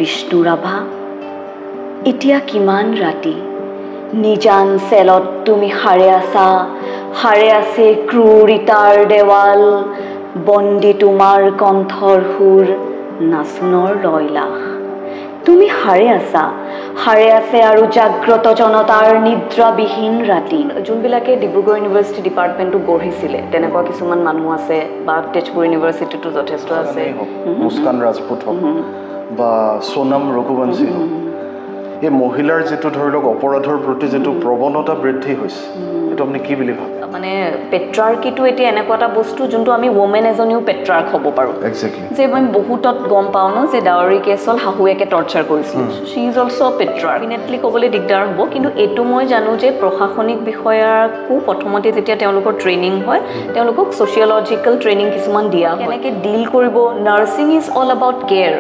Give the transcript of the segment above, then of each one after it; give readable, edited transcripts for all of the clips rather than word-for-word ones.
বিষ্ণুৰাভা এতিয়া কিমান ৰাতি নিজান চেলত তুমি সাৰে আছে ক্ৰূৰিতাৰ দেৱাল বন্দী তোমাৰ কণ্ঠৰ সুৰ নাচনৰ লয়লাস তুমি সাৰে আছে আৰু জাগ্ৰত জনতাৰ নিদ্ৰাবিহীন ৰাতি যোনবিলাকে ডিব্ৰুগড় ইউনিভাৰ্চিটি ডিপাৰ্টমেণ্টটো গঢ়িছিলে তেনেকুৱা কিছুমান মানুহ আছে বা তেজপুৰ ইউনিভাৰ্চিটিটো যথেষ্ট আছে মুস্কান ৰাজপুত বা সোনম ৰঘুবংশী এই মহিলাৰ যেটো ধৰি লওক অপৰাধৰ প্ৰতি যেটো প্ৰৱণতা বৃদ্ধি হৈছে এটো আপুনি কি বুলি ভাবে মানে পেট্ৰাৰ্কিটো এতিয়া এনেকুৱা এটা বস্তু যোনটো আমি ওমেন এজনীও পেট্ৰাৰ্ক হ'ব পাৰোঁ যে মই বহুতত গম পাওঁ ন যে ডাৱাৰী কেছল শাহুৱেকে টৰ্চাৰ কৰিছিল শ্বি ইজ অলছ' পেট্ৰাৰ্ক ডেফিনেটলি ক'বলৈ দিগদাৰ হ'ব কিন্তু এইটো মই জানো যে প্ৰশাসনিক বিষয়াকো প্ৰথমতে যেতিয়া তেওঁলোকৰ ট্ৰেইনিং হয় তেওঁলোকক ছ'চিয়লজিকেল ট্ৰেইনিং কিছুমান দিয়া হয় কেনেকৈ ডিল কৰিব nursing is all about care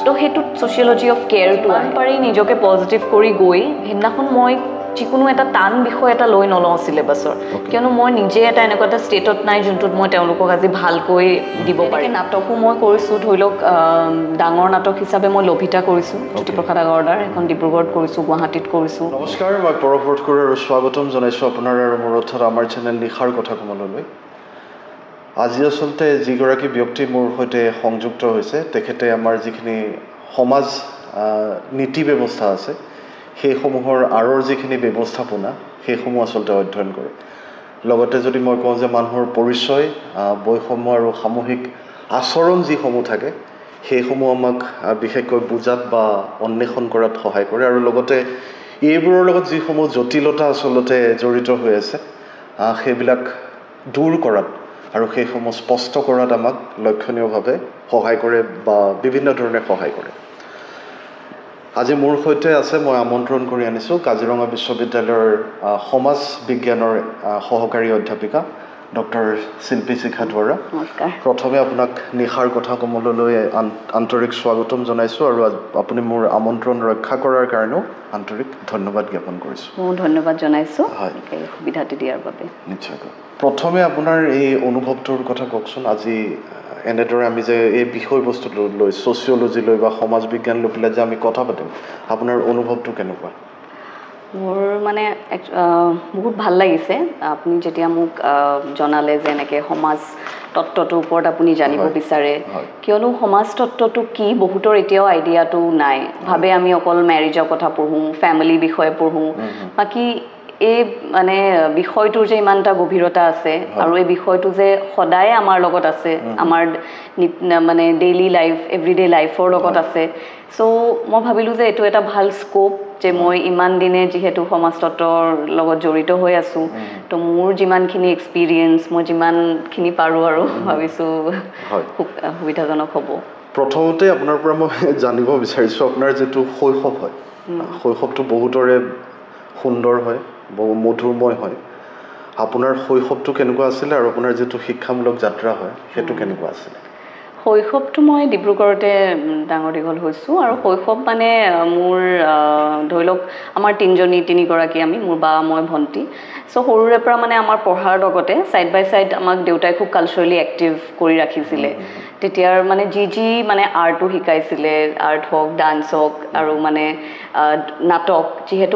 তো সেইটোত ছ'চিয়লজি অফ কেয়াৰটো পাৰি নিজকে পজিটিভ কৰি গৈ সেইদিনাখন মই যিকোনো এটা টান বিষয় এটা লৈ নলওঁ চিলেবাছৰ কিয়নো মই নিজে এটা এনেকুৱা এটা ষ্টেটত নাই যোনটোত মই তেওঁলোকক আজি ভালকৈ দিব পাৰিম নাটকো মই কৰিছোঁ ধৰি লওক ডাঙৰ নাটক হিচাপে মই লভিতা কৰিছোঁ জ্যোতিপ্ৰসাদ আগৰৱালাৰ এখন ডিব্ৰুগড়ত কৰিছোঁ গুৱাহাটীত কৰিছোঁ নমস্কাৰ মই পৰৱ বৰদকৈ আৰু স্বাগতম জনাইছোঁ আপোনাৰ আৰু মোৰ অৰ্থাৎ আমাৰ চেনেল নিশাৰ কথা কমললৈ আজি আচলতে যিগৰাকী ব্যক্তি মোৰ সৈতে সংযুক্ত হৈছে তেখেতে আমাৰ যিখিনি সমাজ নীতি ব্যৱস্থা আছে সেইসমূহৰ আঁৰৰ যিখিনি ব্যৱস্থাপনা সেইসমূহ আচলতে অধ্যয়ন কৰে লগতে যদি মই কওঁ যে মানুহৰ পৰিচয় বৈষম্য আৰু সামূহিক আচৰণ যিসমূহ থাকে সেইসমূহ আমাক বিশেষকৈ বুজাত বা অন্বেষণ কৰাত সহায় কৰে আৰু লগতে এইবোৰৰ লগত যিসমূহ জটিলতা আচলতে জড়িত হৈ আছে সেইবিলাক দূৰ কৰাত আৰু সেইসমূহ স্পষ্ট কৰাত আমাক লক্ষণীয়ভাৱে সহায় কৰে বা বিভিন্ন ধৰণে সহায় কৰে আজি মোৰ সৈতে আছে মই আমন্ত্ৰণ কৰি আনিছোঁ কাজিৰঙা বিশ্ববিদ্যালয়ৰ সমাজ বিজ্ঞানৰ সহকাৰী অধ্যাপিকা ডক্টৰ শিল্পী শিখা দুৱৰা নমস্কাৰ প্ৰথমে আপোনাক নিশাৰ কথা কমললৈ আন্তৰিক স্বাগতম জনাইছোঁ আৰু আপুনি মোৰ আমন্ত্ৰণ ৰক্ষা কৰাৰ কাৰণেও আন্তৰিক ধন্যবাদ জ্ঞাপন কৰিছোঁ মই ধন্যবাদ জনাইছোঁ এই সুবিধাটো দিয়াৰ বাবে নিশ্চয়কৈ প্ৰথমে আপোনাৰ এই অনুভৱটোৰ কথা কওকচোন আজি এনেদৰে আমি যে এই বিষয়বস্তুটো লৈ ছ'চিয়লজি লৈ বা সমাজ বিজ্ঞান লৈ পেলাই যে আমি কথা পাতিম আপোনাৰ অনুভৱটো কেনেকুৱা মোৰ মানে বহুত ভাল লাগিছে আপুনি যেতিয়া মোক জনালে যে এনেকৈ সমাজ তত্ত্বটোৰ ওপৰত আপুনি জানিব বিচাৰে কিয়নো সমাজ তত্ত্বটো কি বহুতৰ এতিয়াও আইডিয়াটো নাই ভাবে আমি অকল মেৰিজৰ কথা পঢ়োঁ ফেমিলি বিষয়ে পঢ়োঁ বাকী এই মানে বিষয়টোৰ যে ইমান এটা গভীৰতা আছে আৰু এই বিষয়টো যে সদায় আমাৰ লগত আছে আমাৰ মানে ডেইলি লাইফ এভৰিডে লাইফৰ লগত আছে চ' মই ভাবিলোঁ যে এইটো এটা ভাল স্ক'প যে মই ইমান দিনে যিহেতু সমাজতত্বৰ লগত জড়িত হৈ আছোঁ তো মোৰ যিমানখিনি এক্সপিৰিয়েঞ্চ মই যিমানখিনি পাৰোঁ আৰু ভাবিছোঁ সুবিধাজনক হ'ব প্ৰথমতে আপোনাৰ পৰা মই জানিব বিচাৰিছোঁ আপোনাৰ যিটো শৈশৱ হয় শৈশৱটো বহুতৰে সুন্দৰ হয় বহু মধুৰময় হয় আপোনাৰ শৈশৱটো কেনেকুৱা আছিলে আৰু আপোনাৰ যিটো শিক্ষামূলক যাত্ৰা হয় সেইটো কেনেকুৱা আছিলে শৈশৱটো মই ডিব্ৰুগড়তে ডাঙৰ দীঘল হৈছোঁ আৰু শৈশৱ মানে মোৰ ধৰি লওক আমাৰ তিনিগৰাকী আমি মোৰ বা মই ভণ্টি চ' সৰুৰে পৰা মানে আমাৰ পঢ়াৰ লগতে ছাইড বাই ছাইড আমাক দেউতাই খুব কালচাৰেলি এক্টিভ কৰি ৰাখিছিলে তেতিয়াৰ মানে যি মানে আৰ্টো শিকাইছিলে আৰ্ট হওক ডান্স হওক আৰু মানে নাটক যিহেতু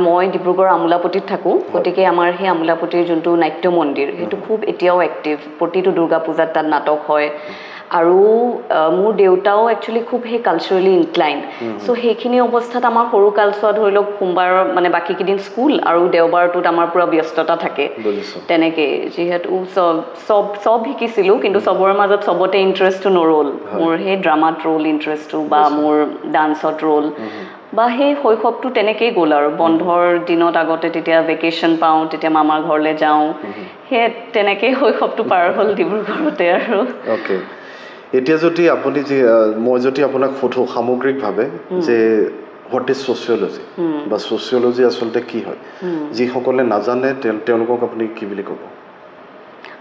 মই ডিব্ৰুগড় আমোলাপট্টিত থাকোঁ গতিকে আমাৰ সেই আমোলাপট্টিৰ যোনটো নাট্য মন্দিৰ সেইটো খুব এতিয়াও এক্টিভ প্ৰতিটো দুৰ্গা পূজাত তাত নাটক হয় আৰু মোৰ দেউতাও একচুৱেলি খুব সেই কালচাৰেলি ইনক্লাইন চ' সেইখিনি অৱস্থাত আমাৰ সৰু কালচোৱা ধৰি লওক সোমবাৰ মানে বাকীকেইদিন স্কুল আৰু দেওবাৰটোত আমাৰ পূৰা ব্যস্ততা থাকে তেনেকৈ যিহেতু চব শিকিছিলোঁ কিন্তু চবৰে মাজত চবতে ইণ্টাৰেষ্টটো নৰ'ল মোৰ সেই ড্ৰামাত ৰ'ল ইণ্টাৰেষ্টটো বা মোৰ ডান্সত ৰ'ল বা সেই শৈশৱটো তেনেকেই গ'ল আৰু বন্ধৰ দিনত আগতে তেতিয়া ভেকেশ্যন পাওঁ তেতিয়া মামাৰ ঘৰলৈ যাওঁ সেই তেনেকেই শৈশৱটো পাৰ হ'ল ডিব্ৰুগড়তে আৰু এতিয়া যদি আপুনি মই যদি আপোনাক সোধোঁ সামগ্ৰিকভাৱে যে হোৱাট ইজ ছ'চিয়লজি বা ছ'চিয়লজি আচলতে কি হয় যিসকলে নাজানে তেওঁলোকক আপুনি কি বুলি ক'ব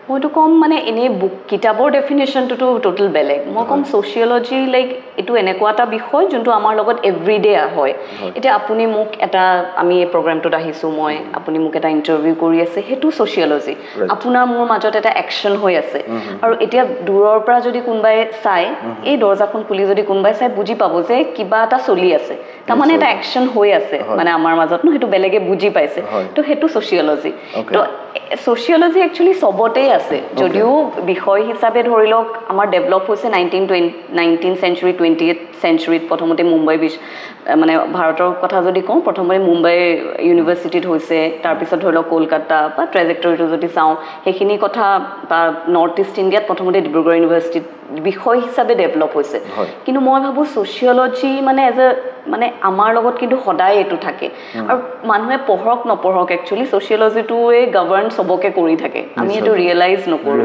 মইতো ক'ম মানে এনেই বুক কিতাপৰ ডেফিনেশ্যনটোতো টোটেল বেলেগ মই ক'ম ছ'চিয়লজি লাইক এইটো এনেকুৱা এটা বিষয় যোনটো আমাৰ লগত এভৰিডে হয় এতিয়া আপুনি মোক এটা আমি এই প্ৰগ্ৰামটোত আহিছোঁ আপুনি মোক এটা ইণ্টাৰভিউ কৰি আছে সেইটো ছ'চিয়লজি আপোনাৰ মোৰ মাজত এটা একশ্যন হৈ আছে আৰু এতিয়া দূৰৰ পৰা যদি কোনোবাই চায় এই দৰ্জাখন খুলি যদি কোনোবাই চাই বুজি পাব যে কিবা এটা চলি আছে তাৰমানে এটা একশ্যন হৈ আছে মানে আমাৰ মাজত সেইটো বেলেগে বুজি পাইছে তো সেইটো ছ'চিয়লজি তো ছ'চিয়লজি একচুৱেলি চবতেই আছে যদিও বিষয় হিচাপে ধৰি লওক আমাৰ ডেভেলপ হৈছে 19th century 20th centuryত প্ৰথমতে মুম্বাই মানে ভাৰতৰ কথা যদি কওঁ প্ৰথমতে মুম্বাই ইউনিভাৰ্চিটিত হৈছে তাৰপিছত ধৰি লওক কলকাতা বা ট্ৰেজেক্টৰীটো যদি চাওঁ সেইখিনি কথা বা নৰ্থ ইষ্ট ইণ্ডিয়াত প্ৰথমতে ডিব্ৰুগড় ইউনিভাৰ্চিটিত বিষয় হিচাপে ডেভেলপ হৈছে কিন্তু মই ভাবোঁ ছ'চিয়লজি মানে মানে আমাৰ লগত কিন্তু সদায় এইটো থাকে আৰু মানুহে পঢ়ক নপঢ়ক একচুৱেলি ছ'চিয়লজিটোৱে গভৰ্ণ চবকে কৰি থাকে আমি এইটো ৰিয়েলাইজ নকৰোঁ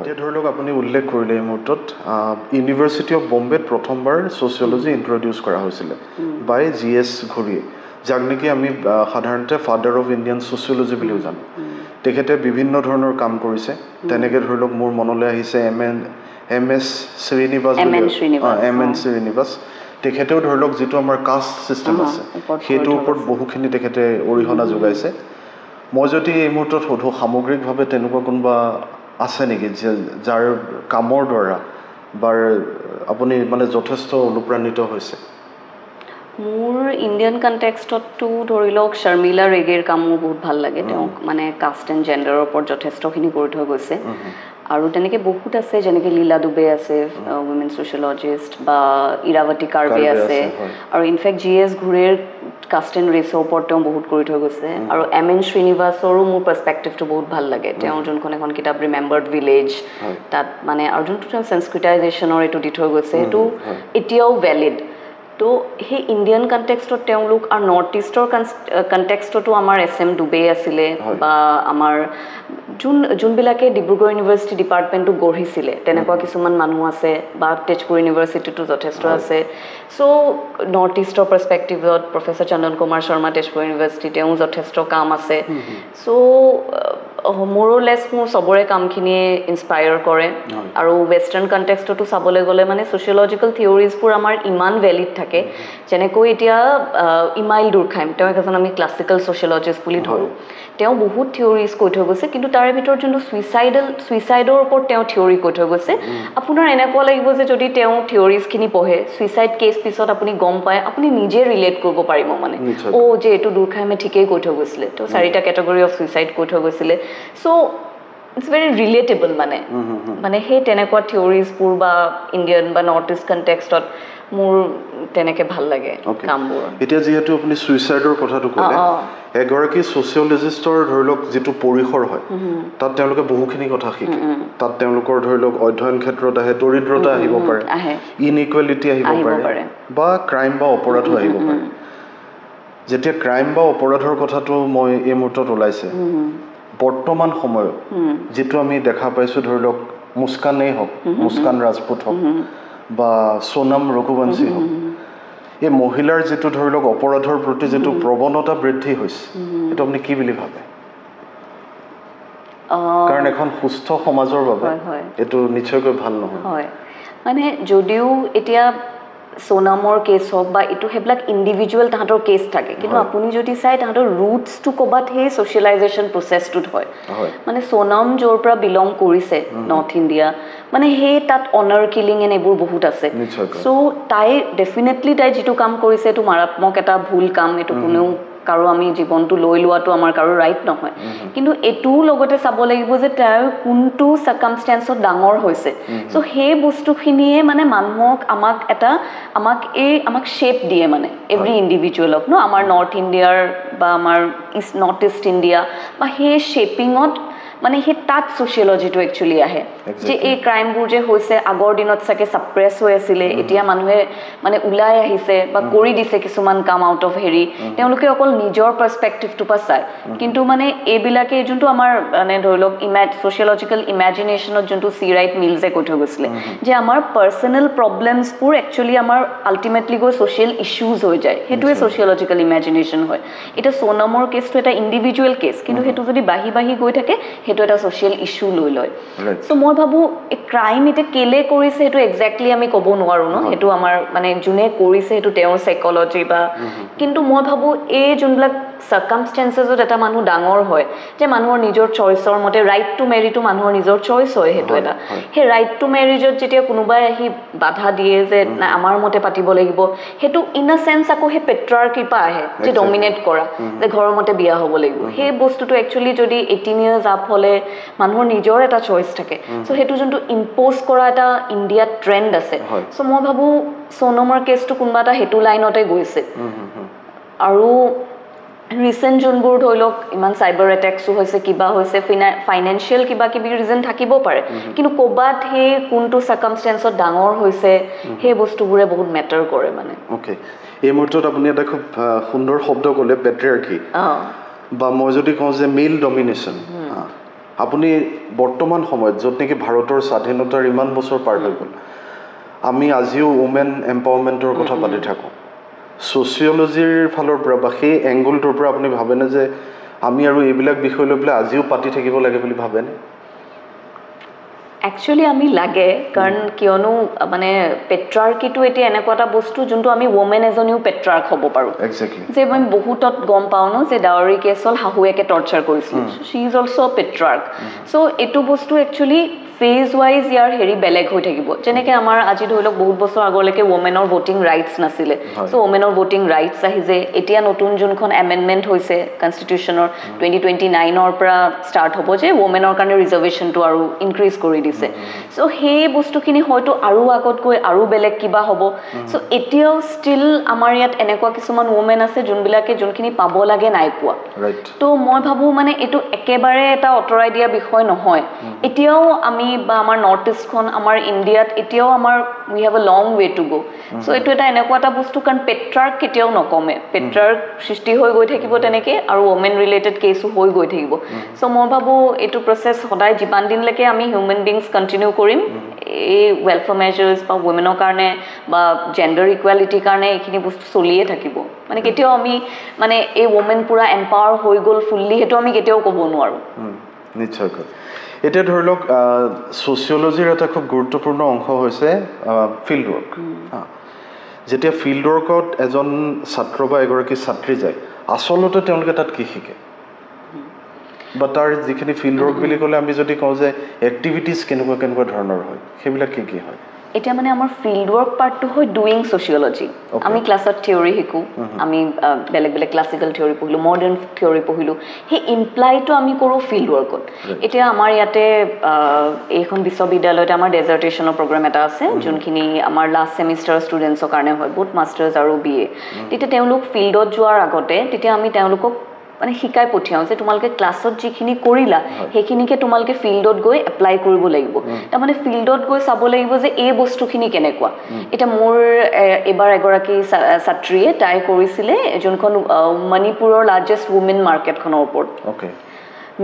এতিয়া ধৰি লওক আপুনি উল্লেখ কৰিলে এই মুহূৰ্তত ইউনিভাৰ্চিটি অফ বম্বেত প্ৰথমবাৰ ছ'চিয়লজি ইন্ট্ৰডিউচ কৰা হৈছিলে বাই GS ঘুৰিয়ে যাক নেকি আমি সাধাৰণতে ফাদাৰ অফ ইণ্ডিয়ান ছ'চিয়লজি বুলিও জানো তেখেতে বিভিন্ন ধৰণৰ কাম কৰিছে তেনেকৈ ধৰি লওক মোৰ মনলৈ আহিছে MS শ্ৰীনিবাস শ্ৰীনিবাস তেখেতেও ধৰি লওক যিটো আমাৰ কাষ্ট ছিষ্টেম আছে সেইটোৰ ওপৰত বহুখিনি তেখেতে অৰিহণা যোগাইছে মই যদি এই মুহূৰ্তত সোধোঁ সামগ্ৰিকভাৱে তেনেকুৱা কোনোবা আছে নেকি যাৰ কামৰ দ্বাৰা বা আপুনি মানে যথেষ্ট অনুপ্ৰাণিত হৈছে মোৰ ইণ্ডিয়ান কণ্টেক্সটতো ধৰি লওক শৰ্মিলা ৰেগেৰ কামো বহুত ভাল লাগে তেওঁক মানে কাষ্ট এণ্ড জেণ্ডাৰৰ ওপৰত যথেষ্টখিনি কৰি থৈ গৈছে আৰু তেনেকৈ বহুত আছে যেনেকৈ লীলা দুবে আছে উইমেন ছ'চিয়লজিষ্ট বা ইৰাৱতী কাৰ্বে আছে আৰু ইনফেক্ট GS ঘুৰেৰ কাষ্ট এণ্ড ৰেচৰ ওপৰত তেওঁ বহুত কৰি থৈ গৈছে আৰু MN শ্ৰীনিবাসৰো মোৰ পাৰ্চপেক্টিভটো বহুত ভাল লাগে তেওঁ যোনখন এখন কিতাপ ৰিমেম্বাৰ্ড ভিলেজ তাত মানে আৰু যোনটো তেওঁ সংস্কৃতাইজেশ্যনৰ এইটো দি থৈ গৈছে সেইটো এতিয়াও ভেলিড তো সেই ইণ্ডিয়ান কণ্টেক্সটত তেওঁলোক আৰু নৰ্থ ইষ্টৰ কণ্টেক্সটতো আমাৰ SM দুবে আছিলে বা আমাৰ যোনবিলাকে ডিব্ৰুগড় ইউনিভাৰ্চিটি ডিপাৰ্টমেণ্টটো গঢ়িছিলে তেনেকুৱা কিছুমান মানুহ আছে বা তেজপুৰ ইউনিভাৰ্চিটিটো যথেষ্ট আছে চ' নৰ্থ ইষ্টৰ পাৰ্চপেক্টিভত প্ৰফেচাৰ চন্দন কুমাৰ শৰ্মা তেজপুৰ ইউনিভাৰ্চিটি তেওঁ যথেষ্ট কাম আছে চ' মোৰলেছ মোৰ চবৰে কামখিনিয়ে ইনস্পায়াৰ কৰে আৰু ৱেষ্টাৰ্ণ কণ্টেক্সটতো চাবলৈ গ'লে মানে ছ'চিয়লজিকেল থিয়ৰিজবোৰ আমাৰ ইমান ভেলিড থাকে যেনেকৈ এতিয়া ইমাইল দুৰ্খাইম তেওঁ এজন আমি ক্লাছিকেল ছ'চিয়লজিষ্ট বুলি ধৰোঁ তেওঁ বহুত থিয়ৰিজ কৈ থৈ গৈছে কিন্তু তাৰে ভিতৰত যোনটো ছুইচাইডৰ ওপৰত তেওঁ থিয়ৰি কৈ থৈ গৈছে আপোনাৰ এনেকুৱা লাগিব যে যদি তেওঁ থিয়ৰিজখিনি পঢ়ে ছুইচাইড কেছ পিছত আপুনি গম পায় আপুনি নিজে ৰিলেট কৰিব পাৰিব মানে যে এইটো দুৰ্খাইমে ঠিকেই কৈ থৈ গৈছিলে তেওঁ 4টা কেটেগৰী অফ ছুইচাইড কৈ থৈ গৈছিলে চ' ইটছ ভেৰি ৰিলেটেবল মানে সেই তেনেকুৱা থিয়ৰিজবোৰ বা ইণ্ডিয়ান বা নৰ্থ ইষ্ট কণ্টেক্সটত মোৰ তেনেকৈ ভাল লাগে কামবোৰ এতিয়া যিহেতু আপুনি ছুইচাইডৰ কথাটো ক'লে এগৰাকী ছ'চিয়লজিষ্টৰ ধৰি লওক যিটো পৰিসৰ হয় তাত তেওঁলোকে বহুখিনি কথা শিকে তাত তেওঁলোকৰ ধৰি লওক অধ্যয়ন ক্ষেত্ৰত আহে দৰিদ্ৰতা আহিব পাৰে ইনইকুৱেলিটি আহিব পাৰে বা ক্ৰাইম বা অপৰাধো আহিব পাৰে যেতিয়া ক্ৰাইম বা অপৰাধৰ কথাটো মই এই মুহূৰ্তত ওলাইছে বৰ্তমান সময়ত যিটো আমি দেখা পাইছোঁ ধৰি লওক মুস্কানেই হওক মুস্কান ৰাজপুত হওক বা সোনম ৰঘুবংশী হওক এই মহিলাৰ যিটো ধৰি লওক অপৰাধৰ প্ৰতি যিটো প্ৰৱণতা বৃদ্ধি হৈছে এইটো আপুনি কি বুলি ভাবে কাৰণ এখন সুস্থ সমাজৰ বাবে এইটো নিশ্চয়কৈ ভাল নহয় মানে যদিও এতিয়া সোনামৰ কেছ হওক বা এইটো সেইবিলাক ইণ্ডিভিজুৱেল তাহাঁতৰ কেছ থাকে কিন্তু আপুনি যদি চাই তাহাঁতৰ ৰুটছটো ক'ৰবাত সেই ছ'চিয়েলাইজেশ্যন প্ৰচেছটোত হয় মানে সোনম য'ৰ পৰা বিলং কৰিছে নৰ্থ ইণ্ডিয়া মানে সেই তাত অনাৰ কিলিং এণ্ড এইবোৰ বহুত আছে চ' তাই ডেফিনেটলি তাই যিটো কাম কৰিছে এইটো মাৰাত্মক এটা ভুল কাম এইটো কোনেও কাৰো আমি জীৱনটো লৈ লোৱাটো আমাৰ কাৰো ৰাইট নহয় কিন্তু এইটোও লগতে চাব লাগিব যে তাই কোনটো চাৰ্কামষ্টেঞ্চত ডাঙৰ হৈছে চ' সেই বস্তুখিনিয়ে মানে মানুহক আমাক শ্বেপ দিয়ে মানে এভৰি ইণ্ডিভিজুৱেলক আমাৰ নৰ্থ ইণ্ডিয়াৰ বা আমাৰ নৰ্থ ইষ্ট ইণ্ডিয়া বা সেই শ্বেপিঙত মানে সেই তাত ছ'চিয়লজিটো একচুৱেলি আহে যে এই ক্ৰাইমবোৰ যে হৈছে আগৰ দিনত চাগে ছাপ্ৰেছ হৈ আছিলে এতিয়া মানুহে মানে ওলাই আহিছে বা কৰি দিছে কিছুমান কাম আউট অফ হেৰি তেওঁলোকে অকল নিজৰ পাৰ্চপেক্টিভটোৰ পৰা চায় কিন্তু মানে এইবিলাকে যোনটো আমাৰ মানে ধৰি লওক ছ'চিয়লজিকেল ইমেজিনেশ্যনত যোনটো চি ৰাইট মিলছে কৈ থৈ গৈছিলে যে আমাৰ পাৰ্চনেল প্ৰব্লেমছবোৰ একচুৱেলি আমাৰ আল্টিমেটলি গৈ ছ'চিয়েল ইছ্যুজ হৈ যায় সেইটোৱে ছ'চিয়লজিকেল ইমেজিনেশ্যন হয় এতিয়া সোনমৰ কেছটো এটা ইণ্ডিভিজুৱেল কেছ কিন্তু সেইটো যদি বাঢ়ি গৈ থাকে সেইটো এটা ছ'চিয়েল ইছ্যু লৈ লয় চ' মই ভাবোঁ এই ক্ৰাইম এতিয়া কেলে কৰিছে সেইটো একজেক্টলি আমি ক'ব নোৱাৰোঁ ন সেইটো আমাৰ মানে যোনে কৰিছে সেইটো তেওঁৰ চাইক'লজি বা কিন্তু মই ভাবোঁ এই যোনবিলাক চাৰ্কামষ্টেঞ্চেছত এটা মানুহ ডাঙৰ হয় যে মানুহৰ নিজৰ চইচৰ মতে ৰাইট টু মেৰিটো মানুহৰ নিজৰ চইচ হয় সেইটো এটা সেই ৰাইট টু মেৰিজত যেতিয়া কোনোবাই আহি বাধা দিয়ে যে আমাৰ মতে পাতিব লাগিব সেইটো ইন আ চেন্স আকৌ সেই পেট্ৰাৰ্কিৰ পৰা আহে যে ডমিনেট কৰা যে ঘৰৰ মতে বিয়া হ'ব লাগিব সেই বস্তুটো একচুৱেলি যদি 18 years আপ হ'লে মানুহৰ নিজৰ এটা চইচ থাকে চ' সেইটো যোনটো ইম্প'জ কৰা এটা ইণ্ডিয়াত ট্ৰেণ্ড আছে চ' মই ভাবোঁ সোনমৰ কেছটো কোনোবা এটা সেইটো লাইনতে গৈছে আৰু ৰিচেণ্ট যোনবোৰ ধৰি লওক ইমান চাইবাৰ এটেকছো হৈছে কিবা হৈছে ফাইনেন্সিয়েল কিবা কিবি ৰিজন থাকিব পাৰে কিন্তু ক'ৰবাত সেই কোনটো চাৰ্কামষ্টেঞ্চত ডাঙৰ হৈছে সেই বস্তুবোৰে বহুত মেটাৰ কৰে মানে অ'কে এই মুহূৰ্তত আপুনি এটা খুব সুন্দৰ শব্দ ক'লে পেট্ৰিয়াৰ্কি বা মই যদি কওঁ যে মেইল ডমিনেশ্যন আপুনি বৰ্তমান সময়ত য'ত নেকি ভাৰতৰ স্বাধীনতাৰ ইমান বছৰ পাৰ হৈ গ'ল আমি আজিও উমেন এম্পাৱাৰমেণ্টৰ কথা পাতি থাকোঁ ছ'চিয়লজিৰ ফালৰ পৰা বা সেই এংগলটোৰ পৰা আপুনি ভাবেনে যে আমি আৰু এইবিলাক বিষয় লৈ পেলাই আজিও পাতি থাকিব লাগে বুলি ভাবেনে একচুৱেলি আমি লাগে কাৰণ কিয়নো মানে পেট্ৰাৰ্কিটো এতিয়া এনেকুৱা এটা বস্তু যোনটো আমি ওমেন এজনীও পেট্ৰাৰ্ক হ'ব পাৰোঁ যে মই বহুতত গম পাওঁ ন যে ডাৱৰী কেছ হ'ল শাহুৱেকে টৰ্চাৰ কৰিছিল শ্বি ইজ অলছ' পেট্ৰাৰ্ক চ' এইটো বস্তু একচুৱেলি ফেজ ৱাইজ ইয়াৰ হেৰি বেলেগ হৈ থাকিব যেনেকৈ আমাৰ আজি ধৰি লওক বহুত বছৰ আগলৈকে ওমেনৰ ভোটিং ৰাইটছ নাছিলে চ' ওমেনৰ ভোটিং ৰাইটছ আহি যে এতিয়া নতুন যোনখন এমেণ্ডমেণ্ট হৈছে কনষ্টিটিউশ্যনৰ 2029ৰ পৰা ষ্টাৰ্ট হ'ব যে ওমেনৰ কাৰণে ৰিজাৰ্ভেশ্যনটো আৰু ইনক্ৰিজ কৰি দিছে চ' সেই বস্তুখিনি হয়তো আৰু আগত গৈ আৰু বেলেগ কিবা হ'ব চ' এতিয়াও ষ্টিল আমাৰ ইয়াত এনেকুৱা কিছুমান ওমেন আছে যোনবিলাকে যোনখিনি পাব লাগে নাই পোৱা ত' মই ভাবোঁ মানে এইটো একেবাৰে এটা আঁতৰাই দিয়া বিষয় নহয় এতিয়াও আমি বা আমাৰ নৰ্থ ইষ্টখন আমাৰ ইণ্ডিয়াত এতিয়াও আমাৰ উই have a long way to গ' চ' এইটো এটা এনেকুৱা এটা বস্তু কাৰণ পেট্ৰাৰ্ক কেতিয়াও নকমে পেট্ৰাৰ্ক সৃষ্টি হৈ গৈ থাকিব তেনেকৈ আৰু ওমেন ৰিলেটেড কেছো হৈ গৈ থাকিব চ' মই ভাবোঁ এইটো প্ৰচেছ সদায় যিমান দিনলৈকে আমি হিউমেন বিংছ কণ্টিনিউ কৰিম এই ৱেলফেয়াৰ মেজাৰ্ছ বা ওমেনৰ কাৰণে বা জেণ্ডাৰ ইকুৱেলিটিৰ কাৰণে এইখিনি বস্তু চলিয়ে থাকিব মানে কেতিয়াও আমি মানে এই ওমেন পূৰা এম্পাৱাৰ হৈ গ'ল ফুল্লি সেইটো আমি কেতিয়াও ক'ব নোৱাৰোঁ নিশ্চয়কৈ এতিয়া ধৰি লওক ছ'চিয়লজিৰ এটা খুব গুৰুত্বপূৰ্ণ অংশ হৈছে ফিল্ড ৱৰ্ক যেতিয়া ফিল্ড ৱৰ্কত এজন ছাত্ৰ বা এগৰাকী ছাত্ৰী যায় আচলতে তেওঁলোকে তাত কি শিকে বা তাৰ যিখিনি ফিল্ড ৱৰ্ক বুলি ক'লে আমি যদি কওঁ যে এক্টিভিটিজ কেনেকুৱা কেনেকুৱা ধৰণৰ হয় সেইবিলাক কি কি হয় এতিয়া মানে আমাৰ ফিল্ড ৱৰ্ক পাৰ্টটো হয় ডুইং ছ'চিয়লজি আমি ক্লাছত থিয়ৰী শিকোঁ আমি বেলেগ বেলেগ ক্লাছিকেল থিয়ৰী পঢ়িলোঁ মডাৰ্ণ থিয়ৰী পঢ়িলোঁ সেই ইমপ্লাইটো আমি কৰোঁ ফিল্ড ৱৰ্কত এতিয়া আমাৰ ইয়াতে এইখন বিশ্ববিদ্যালয়তে আমাৰ ডেজাৰ্টেশ্যনৰ প্ৰগ্ৰেম এটা আছে যোনখিনি আমাৰ লাষ্ট ছেমিষ্টাৰৰ ষ্টুডেণ্টছৰ কাৰণে হয় বহুত মাষ্টাৰ্ছ আৰু BA তেতিয়া তেওঁলোক ফিল্ডত যোৱাৰ আগতে তেতিয়া আমি তেওঁলোকক মানে শিকাই পঠিয়াওঁ যে তোমালোকে ক্লাছত যিখিনি কৰিলা সেইখিনিকে তোমালোকে ফিল্ডত গৈ এপ্লাই কৰিব লাগিব তাৰমানে ফিল্ডত গৈ চাব লাগিব যে এই বস্তুখিনি কেনেকুৱা এতিয়া মোৰ এবাৰ এগৰাকী ছাত্ৰীয়ে তাই কৰিছিলে যোনখন মণিপুৰৰ লাৰ্জেষ্ট ওমেন মাৰ্কেটখনৰ ওপৰত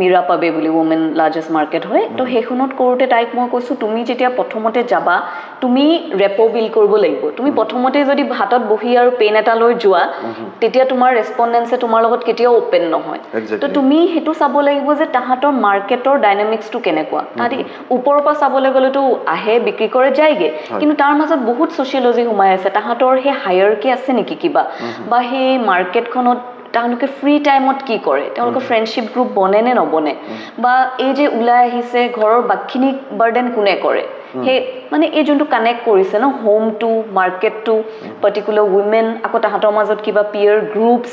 মীৰা পাবে বুলি ওমেন লাৰ্জেষ্ট মাৰ্কেট হয় তো সেইখনত কৰোঁতে তাইক মই কৈছোঁ তুমি যেতিয়া প্ৰথমতে যাবা তুমি ৰেপ' বিল কৰিব লাগিব তুমি প্ৰথমতে যদি হাতত বহি আৰু পেন এটা লৈ যোৱা তেতিয়া তোমাৰ ৰেছপণ্ডেঞ্চে তোমাৰ লগত কেতিয়াও অ'পেন নহয় তো তুমি সেইটো চাব লাগিব যে তাহাঁতৰ মাৰ্কেটৰ ডাইনামিক্সটো কেনেকুৱা তাহাঁতি ওপৰৰ পৰা চাবলৈ গ'লেতো আহে বিক্ৰী কৰে যায়গৈ কিন্তু তাৰ মাজত বহুত ছ'চিয়লজি সোমাই আছে তাহাঁতৰ সেই হায়াৰকি আছে নেকি কিবা বা সেই মাৰ্কেটখনত তেওঁলোকে ফ্ৰী টাইমত কি কৰে তেওঁলোকৰ ফ্ৰেণ্ডশ্বিপ গ্ৰুপ বনে নে নবনে বা এই যে ওলাই আহিছে ঘৰৰ বাকীখিনি বাৰ্ডেন কোনে কৰে সেই মানে এই যোনটো কানেক্ট কৰিছে ন home to market to particular women আকৌ তাহাঁতৰ মাজত কিবা পিয়াৰ গ্ৰুপছ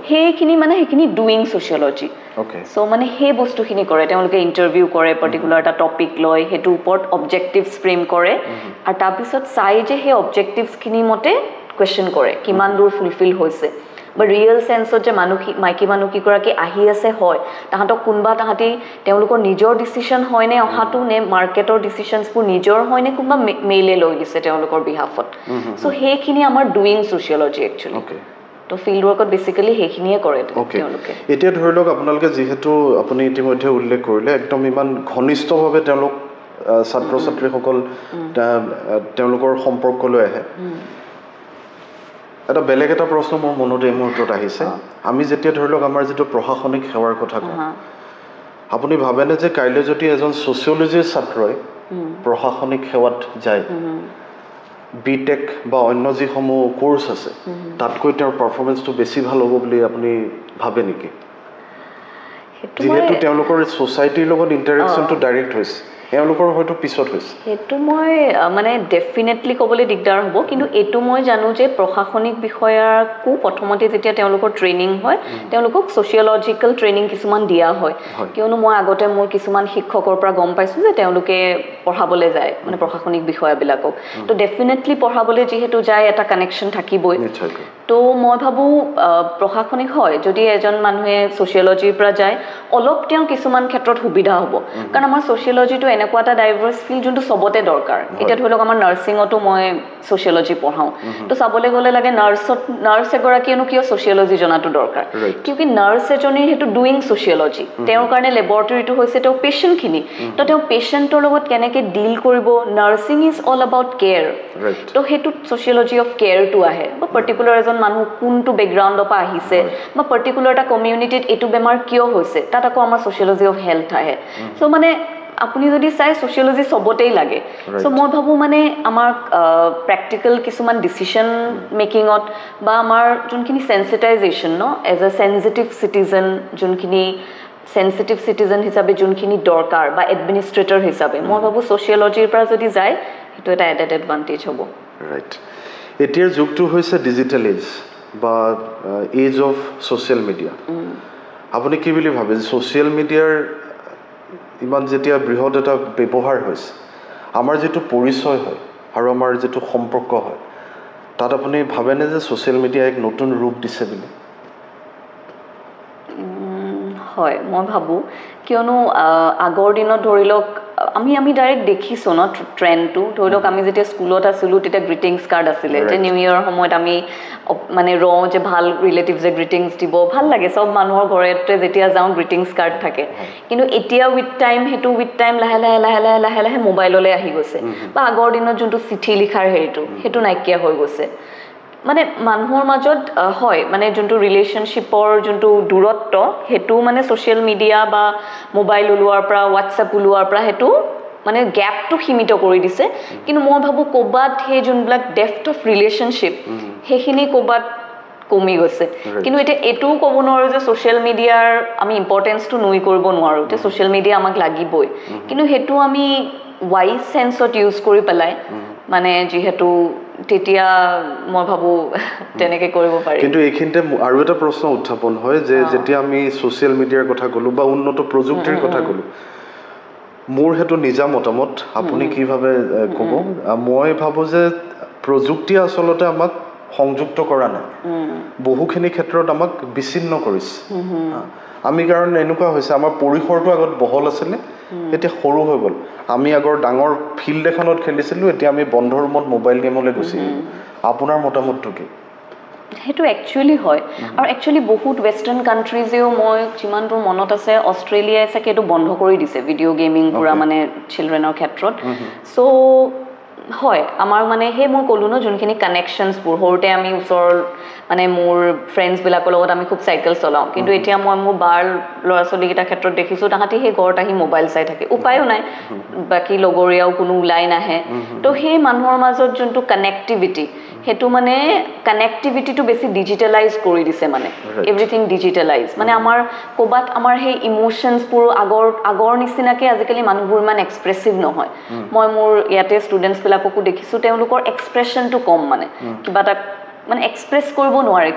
সেইখিনি ডুইং ছ'চিয়লজি চ' মানে সেই বস্তুখিনি কৰে তেওঁলোকে ইণ্টাৰভিউ কৰে পাৰ্টিকুলাৰ এটা টপিক লয় সেইটোৰ ওপৰত অবজেক্টিভছ ফ্ৰেম কৰে আৰু তাৰপিছত চাই যে সেই অবজেক্টিভছখিনি মতে কুৱেশ্যন কৰে কিমান দূৰ ফুলফিল হৈছে বা ৰিয়েল চেন্সত যে মাইকী মানুহ কিগৰাকী আহি আছে হয় তাহাঁতক কোনোবা তাহাঁতি তেওঁলোকৰ নিজৰ ডিচিশ্যন হয়নে অহাটো নে মাৰ্কেটৰ ডিচিশ্যনছবোৰ নিজৰ হয়নে কোনোবা মেইলে লৈ দিছে তেওঁলোকৰ বিহাফত চ' সেইখিনি আমাৰ ডুইং ছ'চিয়লজি একচুৱেলি তো ফিল্ড ৱৰ্কত বেচিকেলি সেইখিনিয়ে কৰে তেওঁলোকে এতিয়া ধৰি লওক আপোনালোকে যিহেতু আপুনি ইতিমধ্যে উল্লেখ কৰিলে একদম ইমান ঘনিষ্ঠভাৱে তেওঁলোক ছাত্ৰ ছাত্ৰীসকল তেওঁলোকৰ সম্পৰ্কলৈ আহে এটা বেলেগ এটা প্ৰশ্ন মোৰ মনত এই মুহূৰ্তত আহিছে আমি যেতিয়া ধৰি লওক আমাৰ যিটো প্ৰশাসনিক সেৱাৰ কথা কওঁ আপুনি ভাবেনে যে কাইলৈ যদি এজন ছ'চিয়লজিৰ ছাত্ৰই প্ৰশাসনিক সেৱাত যায় বিটেক বা অন্য যিসমূহ কোৰ্চ আছে তাতকৈ তেওঁৰ পাৰফৰ্মেন্সটো বেছি ভাল হ'ব বুলি আপুনি ভাবে নেকি যিহেতু তেওঁলোকৰ সোসাইটিৰ লগত ইন্টাৰেকশনটো ডাইৰেক্ট হৈছে এওঁলোকৰ হয়তো পিছত হৈছে সেইটো মই মানে ডেফিনেটলি ক'বলৈ দিগদাৰ হ'ব কিন্তু এটো মই জানো যে প্ৰশাসনিক বিষয়াকো প্ৰথমতে যেতিয়া তেওঁলোকৰ ট্ৰেইনিং হয় তেওঁলোকক সোশিয়োলজিক্যাল ট্ৰেইনিং কিছুমান দিয়া হয় কিয়নো মই আগতে মোৰ কিছুমান শিক্ষকৰ পৰা গম পাইছো যে তেওঁলোকে পঢ়াবলৈ যায় মানে প্ৰশাসনিক বিষয়াবিলাকক তো ডেফিনেটলি পঢ়াবলৈ যেহেতু যায় এটা কানেকশন থাকিবই তো মই ভাবো প্ৰশাসনিক হয় যদি এজন মানুহে সোশিয়োলজিৰ পৰা যায় অলপ তেওঁ কিছুমান ক্ষেত্ৰত সুবিধা হ'ব কাৰণ আমাৰ সোশিয়োলজিটো এনেকুৱা এটা ডাইভাৰ্স ফিল্ড যোনটো সবতে দৰকাৰ এটা ধৰি লওক আমাৰ নাৰ্ছিংতো মই সোশিয়োলজি পঢ়াও তো চাবলৈ গ'লে লাগে নাৰ্ছ এগৰাকীয়েনো কিয় সোশিয়োলজি জনাটো দৰকাৰ কিউকি নাৰ্ছ এজনী হেতু ডুইং সোশিয়োলজি তেওঁৰ কাৰণে ল্যাবৰেটৰীটো হৈছে তেওঁ পেশেন্টখিনি তো তেওঁ পেশেন্টৰ লগত কেনেকৈ ডিল কৰিব nursing is all about care তো হেতু সোশিয়োলজি অফ কেয়াৰটো আহে বা পাৰ্টিকুলাৰ এজন মানুহ কোনটো বেকগ্ৰাউণ্ডৰ পৰা আহিছে বা পাৰ্টিকুলাৰ এটা কমিউনিটিত এটো বেমাৰ কিয় হৈছে তাত আকৌ আমাৰ সোশিয়োলজি অফ হেলথ আহে সো মানে আপুনি যদি চাই সোশিয়োলজি সবতেই লাগে সো মই ভাবো মানে আমাৰ প্ৰ্যাকটিক্যাল কিছুমান ডিসিশন মেকিংত বা আমাৰ যোনখিনি সেনসিটাইজেশন ন এজ আ সেনসিটিভ সিটিজেন যোনখিনি সেনসিটিভ সিটিজেন হিচাপে যোনখিনি দৰকাৰ বা এডমিনিষ্ট্ৰেটৰ হিচাপে মই ভাবো সোশিয়োলজিৰ পৰা যদি যায় সেইটো এটা এডেড এডভান্টেজ হ'ব ৰাইট এতিয়াৰ যুগটো হৈছে ডিজিটেল এজ বা এজ অফ সোশ্যাল মিডিয়া আপুনি কি বুলি ভাবে সোশ্যাল মিডিয়াৰ ইমান যেতিয়া বৃহৎ এটা ব্যৱহাৰ হৈছে আমাৰ যেটো পৰিচয় হয় আৰু আমাৰ যেটো সম্পৰ্ক হয় তাত আপুনি ভাবেনে যে সোশ্যাল মিডিয়া এক নতুন ৰূপ দিছে বুলি হয় মই ভাবো কিয়নো আগৰ দিনত ধৰি লওক আমি ডাইৰেক্ট দেখিছো ন ট্ৰেন্ডটো ধৰি লওক আমি যেতিয়া স্কুলত আছিলো তেতিয়া গ্ৰিটিংছ কাৰ্ড আছিলে যে নিউ ইয়াৰ সময়ত আমি মানে যে ভাল ৰিলেটিভছে গ্ৰিটিংছ দিব ভাল লাগে সব মানুহৰ ঘৰতে যেতিয়া যাওঁ গ্ৰিটিংছ কাৰ্ড থাকে কিন্তু এতিয়া উইথ টাইম লাহে লাহে মোবাইললৈ আহি গৈছে বা আগৰ দিনত যোনটো চিঠি লিখাৰ হেতু নাইকিয়া হৈ গৈছে মানে মানুহৰ মাজত হয় মানে যোনটো ৰিলেশনশিপৰ যোনটো দূৰত্ব হেতু মানে সোশ্যাল মিডিয়া বা মোবাইল ওলোৱাৰ পৰা WhatsApp ওলোৱাৰ পৰা হেতু মানে গ্যাপটো সীমিত কৰি দিছে কিন্তু মই ভাবো কোবাত হে যোনবিলাক ডেপথ অফ ৰিলেশনশিপ হেখিনি কোবাত কমি গৈছে কিন্তু এটা এটোও ক'ব নোৱাৰো যে সোশ্যাল মিডিয়াৰ আমি ইম্পৰ্টেন্সটো নুই কৰিব নোৱাৰো যে সোশ্যাল মিডিয়া আমাক লাগিবই কিন্তু হেতু আমি ওয়াইজ সেন্সত ইউজ কৰি পেলাই মানে যেহেতু তেতিয়া মই ভাবো তেনেকে কৰিব পাৰি কিন্তু এইখিনতে আৰু এটা প্ৰশ্ন উত্থাপন হয় যে যেতিয়া আমি সোশ্যাল মিডিয়াৰ কথা কলো বা উন্নত প্ৰযুক্তিৰ কথা কলো মোৰ হেতু নিজা মতামত আপুনি কি ভাবে ক'ব মই ভাবো যে প্ৰযুক্তি আসলতে আমাক সংযুক্ত কৰা নাই বহুখিনি ক্ষেত্ৰত আমাক বিচ্ছিন্ন কৰিছে আমি কাৰণ এনেকুৱা হৈছে আমাৰ পৰিসৰটো আগত বহল আছিল এতিয়া সৰু হৈ গ'ল আমি আগৰ ডাঙৰ ফিল্ড এখনত খেলিছিলো এতিয়া আমি বন্ধ ৰুমত মোবাইল গেমলৈ গুচি গ'লো আপোনাৰ মতামতটো কি হেতু একচুয়ালি হয় আৰু একচুয়ালি বহুত ওয়েস্টাৰ্ণ কান্ট্ৰিজেও মই যিমান দূৰ মনত আছে অষ্ট্ৰেলিয়াই চাগে এটো বন্ধ কৰি দিছে ভিডিও গেমিং পুৰা মানে চিলড্ৰেনৰ ক্ষেত্ৰত সো হয় আমাৰ মানে হে মই ক'লো ন যোনখিনি কানেকশনছ বোৰ হৰতে আমি ওচৰ মানে মোৰ ফ্ৰেন্ডছ বিলাকৰ লগত আমি খুব সাইকেল চলাও কিন্তু এতিয়া মই মোৰ বাৰ ল'ৰা ছোৱালীকেইটাৰ ক্ষেত্ৰত দেখিছো তাহাঁতি হে ঘৰত আহি মোবাইল চাই থাকে উপায়ও নাই বাকি লগৰীয়াও কোনো ওলাই নাহে তো হে মানুহৰ মাজত যোনটো কানেক্টিভিটি হেতু মানে কানেক্টিভিটিটো বেছি ডিজিটালাইজ কৰি দিছে মানে এভৰিথিং ডিজিটালাইজ মানে আমাৰ কোবাত আমাৰ হে ইমোশনছ পুৰ আগৰ নিচিনাকে আজিকালি মানুহবোৰ ইমান এক্সপ্ৰেছিভ নহয় মই মোৰ ইয়াতে ষ্টুডেন্টছ বিলাককো দেখিছো তেওঁলোকৰ এক্সপ্ৰেছনটো কম মানে কিবা এটা মানে এক্সপ্ৰেছ কৰিব নোৱাৰে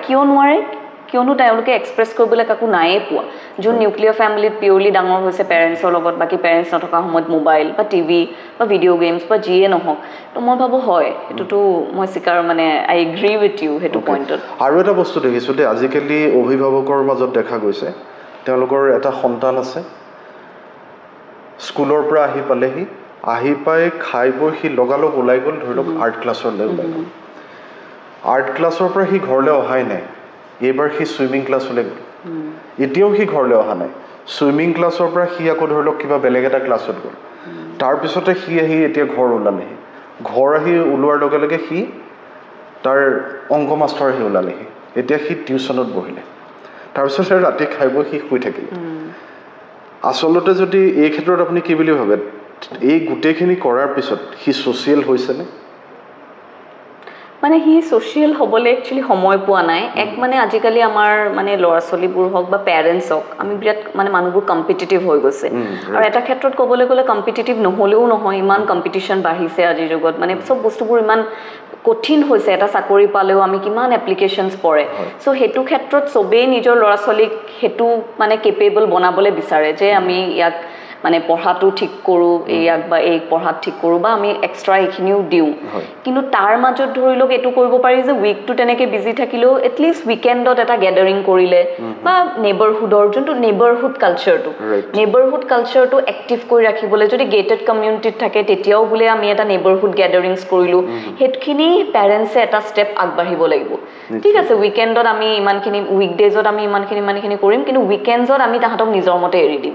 কিয়নো তেওঁলোকে এক্সপ্ৰেছ কৰিবলৈ কাকো নাইয়ে পোৱা যোন নিউক্লিয়াৰ ফ্যামিলিত পিওৰলি ডাঙৰ হৈছে পেৰেন্টছৰ লগত বাকি পেৰেন্টছ নথকা সময়ত মোবাইল বা টিভি বা ভিডিও গেমছ বা জিয়ে নহওক তো মই ভাবো হয় এটোটো মই স্বীকাৰ মানে আই এগ্ৰি উইথ ইউ হেতু পইণ্টত আৰু এটা বস্তু দেখিছো যে আজিকালি অভিভাৱকৰ মাজত দেখা গৈছে তেওঁলোকৰ এটা সন্তান আছে স্কুলৰ পৰা আহি পাই খাই বৈ সি লগালগ ওলাই গ'ল ধৰি লওক আৰ্ট ক্লাছলৈ ওলাই গ'ল আৰ্ট ক্লাছৰ পৰা সি ঘৰলৈ অহাই নাই এইবাৰ সি সুইমিং ক্লাছলৈ গ'ল এতিয়াও সি ঘৰলৈ অহা নাই সুইমিং ক্লাছৰ পৰা সি আকৌ ধৰি লওক কিবা বেলেগ এটা ক্লাছত গ'ল তাৰপিছতে সি আহি এতিয়া ঘৰ ওলালেহি ঘৰ আহি ওলোৱাৰ লগে লগে সি তাৰ অংক মাষ্টৰ আহি ওলালেহি এতিয়া সি টিউচনত বহিলে তাৰপিছতে ৰাতি খাই বৈ সি শুই থাকিলে আচলতে যদি এই ক্ষেত্ৰত আপুনি কি বুলি ভাবে এই গোটেইখিনি কৰাৰ পিছত সি ছ'চিয়েল হৈছেনে মানে সি ছ'চিয়েল হ'বলৈ একচুৱেলি সময় পোৱা নাই এক মানে আজিকালি আমাৰ মানে ল'ৰা ছোৱালীবোৰ হওক বা পেৰেণ্টছ হওক আমি বিৰাট মানে মানুহবোৰ কম্পিটিটিভ হৈ গৈছে আৰু এটা ক্ষেত্ৰত ক'বলৈ গ'লে কম্পিটিটিভ নহ'লেও নহয় ইমান কম্পিটিশ্যন বাঢ়িছে আজিৰ যুগত মানে চব বস্তুবোৰ ইমান কঠিন হৈছে এটা চাকৰি পালেও আমি কিমান এপ্লিকেশ্যনছ পৰে চ' সেইটো ক্ষেত্ৰত চবেই নিজৰ ল'ৰা ছোৱালীক সেইটো মানে কেপেবল বনাবলৈ বিচাৰে যে আমি ইয়াক মানে পঢ়াটো ঠিক কৰোঁ ইয়াক বা এই পঢ়াত ঠিক কৰোঁ বা আমি এক্সট্ৰা এইখিনিও দিওঁ কিন্তু তাৰ মাজত ধৰি লওক এইটো কৰিব পাৰি যে উইকটো তেনেকৈ বিজি থাকিলেও এটলিষ্ট উইকেণ্ডত এটা গেডাৰিং কৰিলে বা নেইবাৰহুডৰ যোনটো নেইবাৰহুড কালচাৰটো এক্টিভ কৰি ৰাখিবলৈ যদি গেটেড কমিউনিটিত থাকে তেতিয়াও বোলে আমি এটা নেইবাৰহুড গেডাৰিংছ কৰিলোঁ সেইখিনি পেৰেণ্টছে এটা ষ্টেপ আগবাঢ়িব লাগিব ঠিক আছে উইকেণ্ডত আমি ইমানখিনি উইকডেজত আমি ইমানখিনি কৰিম কিন্তু উইকেণ্ডছত আমি তাহাঁতক নিজৰ মতে এৰি দিম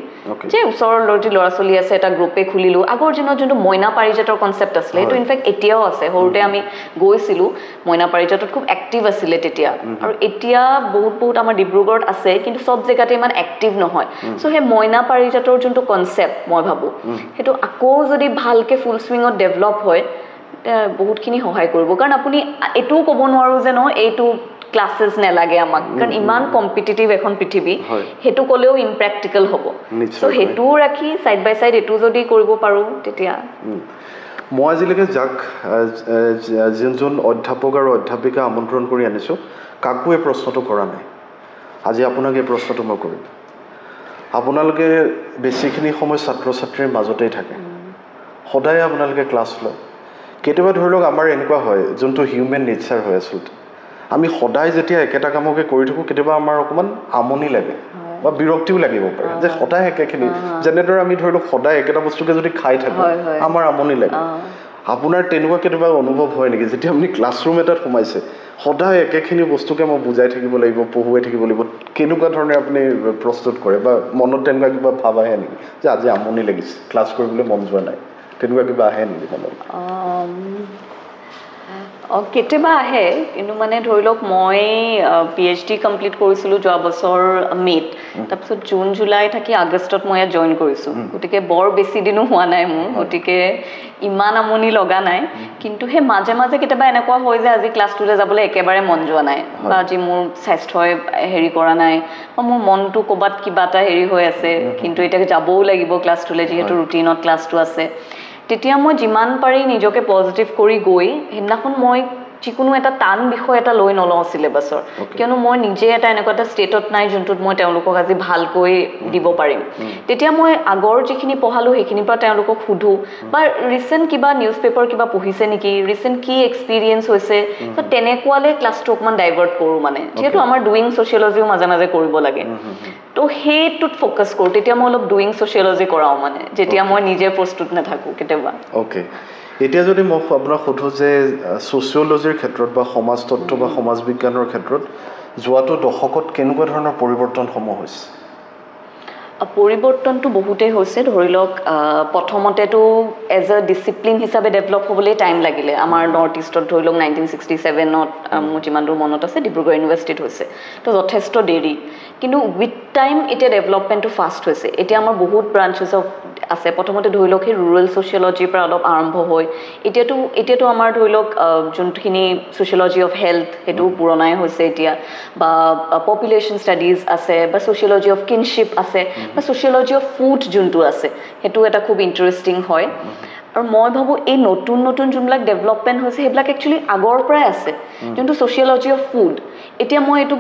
যে ওচৰৰ ল'ৰা ছোৱালী আছে এটা গ্ৰুপে খুলিলোঁ আগৰ দিনত যোনটো মইনা পাৰিজাতৰ কনচেপ্ট আছিলে সেইটো ইনফেক্ট এতিয়াও আছে সৰুতে আমি গৈছিলোঁ মইনা পাৰিজাতত খুব এক্টিভ আছিলে তেতিয়া আৰু এতিয়া বহুত আমাৰ ডিব্ৰুগড়ত আছে কিন্তু চব জেগাতে ইমান এক্টিভ নহয় চ' সেই মইনা পাৰিজাতৰ যোনটো কনচেপ্ট মই ভাবোঁ সেইটো আকৌ যদি ভালকৈ ফুল চুইঙত ডেভেলপ হয় বহুতখিনি সহায় কৰিব কাৰণ আপুনি এইটোও ক'ব নোৱাৰোঁ যে নহয় এইটো ক্লাছেছ নালাগে আমাক কাৰণ ইমান কম্পিটিটিভ এখন পৃথিৱী সেইটো ক'লেও ইম্প্ৰেক্টিকেল হ'ব চ' সেইটোও ৰাখি ছাইড বাই ছাইড এইটো যদি কৰিব পাৰোঁ তেতিয়া মই আজিলৈকে যাক যোনজন অধ্যাপক আৰু অধ্যাপিকা আমন্ত্ৰণ কৰি আনিছোঁ কাকো এই প্ৰশ্নটো কৰা নাই আজি আপোনাক এই প্ৰশ্নটো মই কৰিম আপোনালোকে বেছিখিনি সময় ছাত্ৰ ছাত্ৰীৰ মাজতেই থাকে সদায় আপোনালোকে ক্লাছ লয় কেতিয়াবা ধৰি লওক আমাৰ এনেকুৱা হয় যোনটো হিউমেন নেচাৰ হয় আচলতে আমি সদায় যেতিয়া একেটা কামকে কৰি থাকোঁ কেতিয়াবা আমাৰ অকণমান আমনি লাগে বা বিৰক্তিও লাগিব পাৰে যে সদায় একেখিনি যেনেদৰে আমি ধৰি লওক সদায় একেটা বস্তুকে যদি খাই থাকোঁ আমাৰ আমনি লাগে আপোনাৰ তেনেকুৱা কেতিয়াবা অনুভৱ হয় নেকি যেতিয়া আপুনি ক্লাছৰুম এটাত সোমাইছে সদায় একেখিনি বস্তুকে মই বুজাই থাকিব লাগিব পঢ়ুৱাই থাকিব লাগিব কেনেকুৱা ধৰণে আপুনি প্ৰস্তুত কৰে বা মনত তেনেকুৱা কিবা ভাৱ আহে নেকি যে আজি আমনি লাগিছে ক্লাছ কৰিবলৈ মন যোৱা নাই তেনেকুৱা কিবা আহে নেকি মনত কেতিয়াবা আহে কিন্তু মানে ধৰি লওক মই PhD কমপ্লিট কৰিছিলোঁ যোৱা বছৰ মে'ত তাৰপিছত জুন জুলাই থাকি আগষ্টত মই ইয়াত জইন কৰিছোঁ গতিকে বৰ বেছি দিনো হোৱা নাই মোৰ গতিকে ইমান আমনি লগা নাই কিন্তু সেই মাজে মাজে কেতিয়াবা এনেকুৱা হয় যে আজি ক্লাছটোলৈ যাবলৈ একেবাৰে মন যোৱা নাই বা আজি মোৰ স্বাস্থ্যই হেৰি কৰা নাই বা মোৰ মনটো ক'ৰবাত কিবা এটা হেৰি হৈ আছে কিন্তু এতিয়া যাবও লাগিব ক্লাছটোলৈ যিহেতু ৰুটিনত ক্লাছটো আছে তেতিয়া মই যিমান পাৰি নিজকে পজিটিভ কৰি গৈ সেইদিনাখন মই যিকোনো এটা টান বিষয় এটা লৈ নলওঁ চিলেবাছৰ কিয়নো মই নিজে এটা এনেকুৱা এটা ষ্টেটত নাই যোনটোত মই তেওঁলোকক আজি ভালকৈ দিব পাৰিম তেতিয়া মই আগৰ যিখিনি পঢ়ালোঁ সেইখিনিৰ পৰা তেওঁলোকক সোধোঁ বা ৰিচেণ্ট কিবা নিউজ পেপাৰ কিবা পঢ়িছে নেকি ৰিচেণ্ট কি এক্সপিৰিয়েঞ্চ হৈছে তো তেনেকুৱালৈ ক্লাছটো অকণমান ডাইভাৰ্ট কৰোঁ মানে যিহেতু আমাৰ ডুইং ছ'চিয়লজিও মাজে মাজে কৰিব লাগে তো সেইটোত ফ'কাছ কৰোঁ তেতিয়া মই অলপ ডুইং ছ'চিয়লজি কৰাওঁ মানে যেতিয়া মই নিজে প্ৰস্তুত নাথাকোঁ কেতিয়াবা অ'কে এতিয়া যদি মই আপোনাক সোধোঁ যে ছ'চিয়লজিৰ ক্ষেত্ৰত বা সমাজতত্ত্ব বা সমাজ বিজ্ঞানৰ ক্ষেত্ৰত যোৱাটো দশকত কেনেকুৱা ধৰণৰ পৰিৱৰ্তনসমূহ হৈছে পৰিৱৰ্তনটো বহুতেই হৈছে ধৰি লওক প্ৰথমতেতো এজ এ ডিচিপ্লিন হিচাপে ডেভেলপ হ'বলৈ টাইম লাগিলে আমাৰ নৰ্থ ইষ্টত ধৰি লওক 1967ত মোৰ যিমান দূৰ মনত আছে ডিব্ৰুগড় ইউনিভাৰ্চিটিত হৈছে তো যথেষ্ট দেৰি কিন্তু উইথ টাইম এতিয়া ডেভেলপমেণ্টটো ফাষ্ট হৈছে এতিয়া আমাৰ বহুত ব্ৰাঞ্চেছ অফ আছে প্ৰথমতে ধৰি লওক সেই ৰুৰেল ছ'চিয়লজিৰ পৰা অলপ আৰম্ভ হৈ এতিয়াতো আমাৰ ধৰি লওক যোনখিনি ছ'চিয়লজি অফ হেল্থ সেইটোও পুৰণাই হৈছে এতিয়া বা পপুলেশ্যন ষ্টাডিজ আছে বা ছ'চিয়লজি অফ কিনশ্বিপ আছে বা ছ'চিয়লজি অফ ফুড যোনটো আছে সেইটো এটা খুব ইণ্টাৰেষ্টিং হয় আৰু মই ভাবোঁ এই নতুন যোনবিলাক ডেভেলপমেণ্ট হৈছে সেইবিলাক একচুৱেলি আগৰ পৰাই আছে যোনটো ছ'চিয়লজি অফ ফুড এতিয়া মই এইটো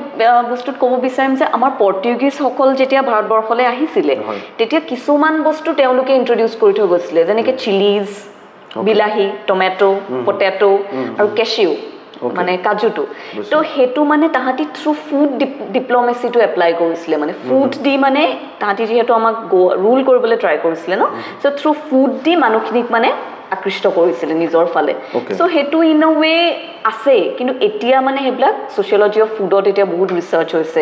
বস্তুত ক'ব বিচাৰিম যে আমাৰ পৰ্তুগীজসকল যেতিয়া ভাৰতবৰ্ষলৈ আহিছিলে তেতিয়া কিছুমান বস্তু তেওঁলোকে ইণ্ট্ৰডিউচ কৰি থৈ গৈছিলে যেনেকৈ চিলিজ বিলাহী টমেটো পটেটো আৰু কেচিউ মানে কাজুটো তো সেইটো মানে তাহাঁতি থ্ৰু ফুড ডিপ্ল'মেচিটো এপ্লাই কৰিছিলে মানে ফুড দি মানে তাহাঁতি যিহেতু আমাক ৰুল কৰিবলৈ ট্ৰাই কৰিছিলে ন চ' থ্ৰু ফুড দি মানুহখিনিক মানে আকৃষ্ট কৰিছিলে নিজৰ ফালে চ' সেইটো ইন এ ৱে আছে কিন্তু এতিয়া মানে সেইবিলাক ছ'চিয়লজি অফ ফুডত এতিয়া বহুত ৰিচাৰ্চ হৈছে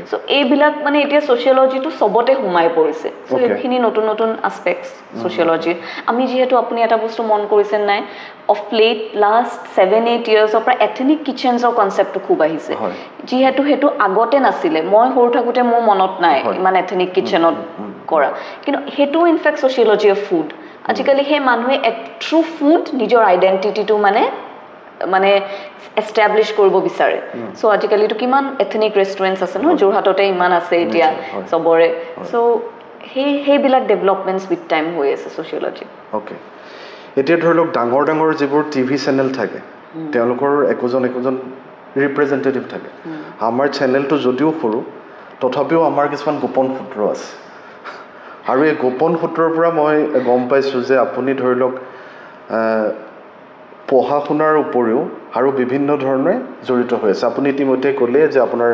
চ' এইবিলাক মানে এতিয়া ছ'চিয়লজিটো চবতে সোমাই পৰিছে চ' সেইখিনি নতুন আছপেক্টছ ছ'চিয়লজিৰ আমি যিহেতু আপুনি এটা বস্তু মন কৰিছে নাই অফ লেট লাষ্ট 7-8 ইয়াৰ্ছৰ পৰা এথেনিক কিটচেনছৰ কনচেপ্টটো খুব আহিছে যিহেতু সেইটো আগতে নাছিলে মই সৰু থাকোঁতে মোৰ মনত নাই ইমান এথেনিক কিটচেনত কৰা কিন্তু হেতু ইনফ্যাক্ট সোশিয়োলজি অফ ফুড আজিকালি হে মানুহে থ্ৰু ফুড নিজৰ আইডেন্টিটিটো মানে এষ্টাব্লিছ কৰিব বিচাৰে সো আজিকালিটো কিমান এথনিক ৰেষ্টুৰেণ্টছ আছে ন যোৰহাটতে ইমান আছে এতিয়া সবৰে সো সেইবিলাক ডেভেলপমেণ্টছ উইথ টাইম হৈ আছে সোশিয়োলজি ওকে এতিয়া ধৰি লওক ডাঙৰ ডাঙৰ যিবোৰ টিভি চেনেল থাকে তেওঁলোকৰ একোজন ৰিপ্ৰেজেণ্টেটিভ থাকে আমাৰ চেনেলটো যদিও সৰু তথাপিও আমাৰ কিছুমান গোপন সূত্ৰ আছে আৰু এই গোপন সূত্ৰৰ পৰা মই গম পাইছোঁ যে আপুনি ধৰি লওক পঢ়া শুনাৰ উপৰিও আৰু বিভিন্ন ধৰণে জড়িত হৈ আছে আপুনি ইতিমধ্যে ক'লে যে আপোনাৰ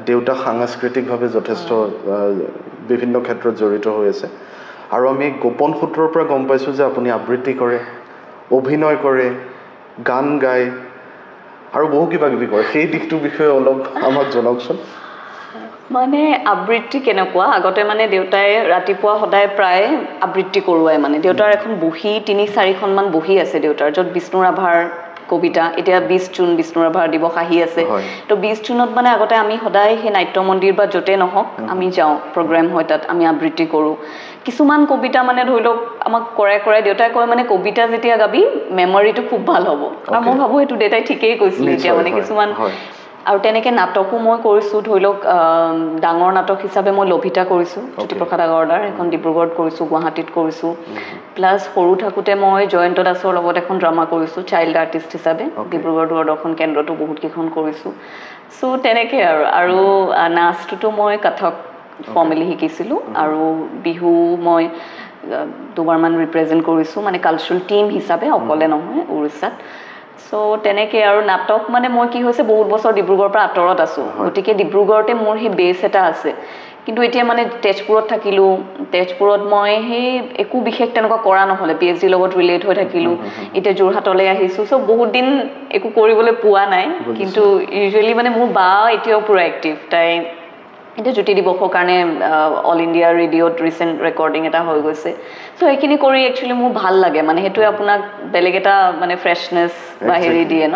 দেউতা সাংস্কৃতিকভাৱে যথেষ্ট বিভিন্ন ক্ষেত্ৰত জড়িত হৈ আছে আৰু আমি গোপন সূত্ৰৰ পৰা গম পাইছোঁ যে আপুনি আবৃত্তি কৰে অভিনয় কৰে গান গায় আৰু বহু কিবা কিবি কৰে সেই দিশটোৰ বিষয়ে অলপ আমাক জনাওকচোন মানে আবৃত্তি কেনেকুৱা আগতে মানে দেউতাই ৰাতিপুৱা সদায় প্ৰায় আবৃত্তি কৰোৱাই মানে দেউতাৰ এখন বহি 3-4খন মান বহি আছে দেউতাৰ য'ত বিষ্ণু ৰাভাৰ কবিতা এতিয়া 20 জুন বিষ্ণু ৰাভাৰ দিৱস আহি আছে তো 20 জুনত মানে আগতে আমি সদায় সেই নাট্য মন্দিৰ বা য'তে নহওক আমি যাওঁ প্ৰগ্ৰাম হয় তাত আমি আবৃত্তি কৰোঁ কিছুমান কবিতা মানে ধৰি লওক আমাক কৰাই দেউতাই কয় মানে কবিতা যেতিয়া গাবি মেমৰিটো খুব ভাল হ'ব আৰু মই ভাবোঁ সেইটো দেউতাই ঠিকেই কৈছিল এতিয়া মানে কিছুমান আৰু তেনেকৈ নাটকো মই কৰিছোঁ ধৰি লওক ডাঙৰ নাটক হিচাপে মই লভিতা কৰিছোঁ জ্যোতিপ্ৰসাদ আগৰৱালাৰ এখন ডিব্ৰুগড়ত কৰিছোঁ গুৱাহাটীত কৰিছোঁ প্লাছ সৰু থাকোঁতে মই জয়ন্ত দাসৰ লগত এখন ড্ৰামা কৰিছোঁ চাইল্ড আৰ্টিষ্ট হিচাপে ডিব্ৰুগড় দূৰদৰ্শন কেন্দ্ৰতো বহুতকেইখন কৰিছোঁ চ' তেনেকৈ আৰু নাচটোতো মই কথক ফৰ্মেলি শিকিছিলোঁ আৰু বিহু মই দুবাৰমান ৰিপ্ৰেজেণ্ট কৰিছোঁ মানে কালচাৰেল টিম হিচাপে অকলে নহয় উৰিষ্যাত সো তেনেকৈ আৰু নাটক মানে মই কি হৈছে বহুত বছৰ ডিব্ৰুগড়ৰ পৰা আঁতৰত আছোঁ গতিকে ডিব্ৰুগড়তে মোৰ সেই বেছ এটা আছে কিন্তু এতিয়া মানে তেজপুৰত থাকিলোঁ তেজপুৰত মই সেই একো বিশেষ তেনেকুৱা কৰা নহ'লে PhD লগত ৰিলেট হৈ থাকিলোঁ এতিয়া যোৰহাটলৈ আহিছোঁ সো বহুত দিন একো কৰিবলৈ পোৱা নাই কিন্তু ইউজুৱেলি মানে মোৰ বা এতিয়াও পুৰা এক্টিভ তাই এতিয়া জ্যোতি দিৱসৰ কাৰণে অল ইণ্ডিয়া ৰেডিঅ'ত ৰিচেণ্ট ৰেকৰ্ডিং এটা হৈ গৈছে সো সেইখিনি কৰি একচুৱেলি মোৰ ভাল লাগে মানে সেইটোৱে আপোনাক বেলেগ এটা মানে ফ্ৰেছনেছ বা হেৰি দিয়ে ন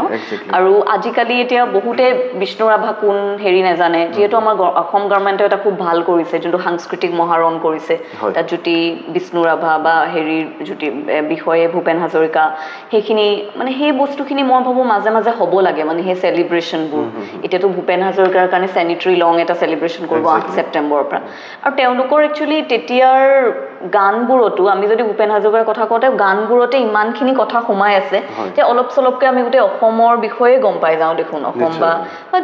আৰু আজিকালি এতিয়া বহুতে বিষ্ণু ৰাভা কোন হেৰি নাজানে যিহেতু আমাৰ অসম গভৰ্ণমেণ্টে এটা খুব ভাল কৰিছে যোনটো সাংস্কৃতিক মহাৰণ কৰিছে তাত জ্যোতি বিষ্ণু ৰাভা বা হেৰিৰ জ্যোতি বিষয়ে ভূপেন হাজৰিকা সেইখিনি মানে সেই বস্তুখিনি মই ভাবোঁ মাজে মাজে হ'ব লাগে মানে সেই চেলিব্ৰেশ্যনবোৰ এতিয়াতো ভূপেন হাজৰিকাৰ কাৰণে চেনিটেৰী লং এটা চেলিব্ৰেশ্যন কৰিব 8 ছেপ্টেম্বৰৰ পৰা আৰু তেওঁলোকৰ একচুৱেলি তেতিয়াৰ গানবোৰতো আমি যদি ভূপেন হাজৰিকাৰ কথা কওঁতে গানবোৰতে ইমানখিনি কথা সোমাই আছে যে অলপ চলপকৈ আমি গোটেই অসমৰ বিষয়ে গম পাই যাওঁ দেখোন অসম বা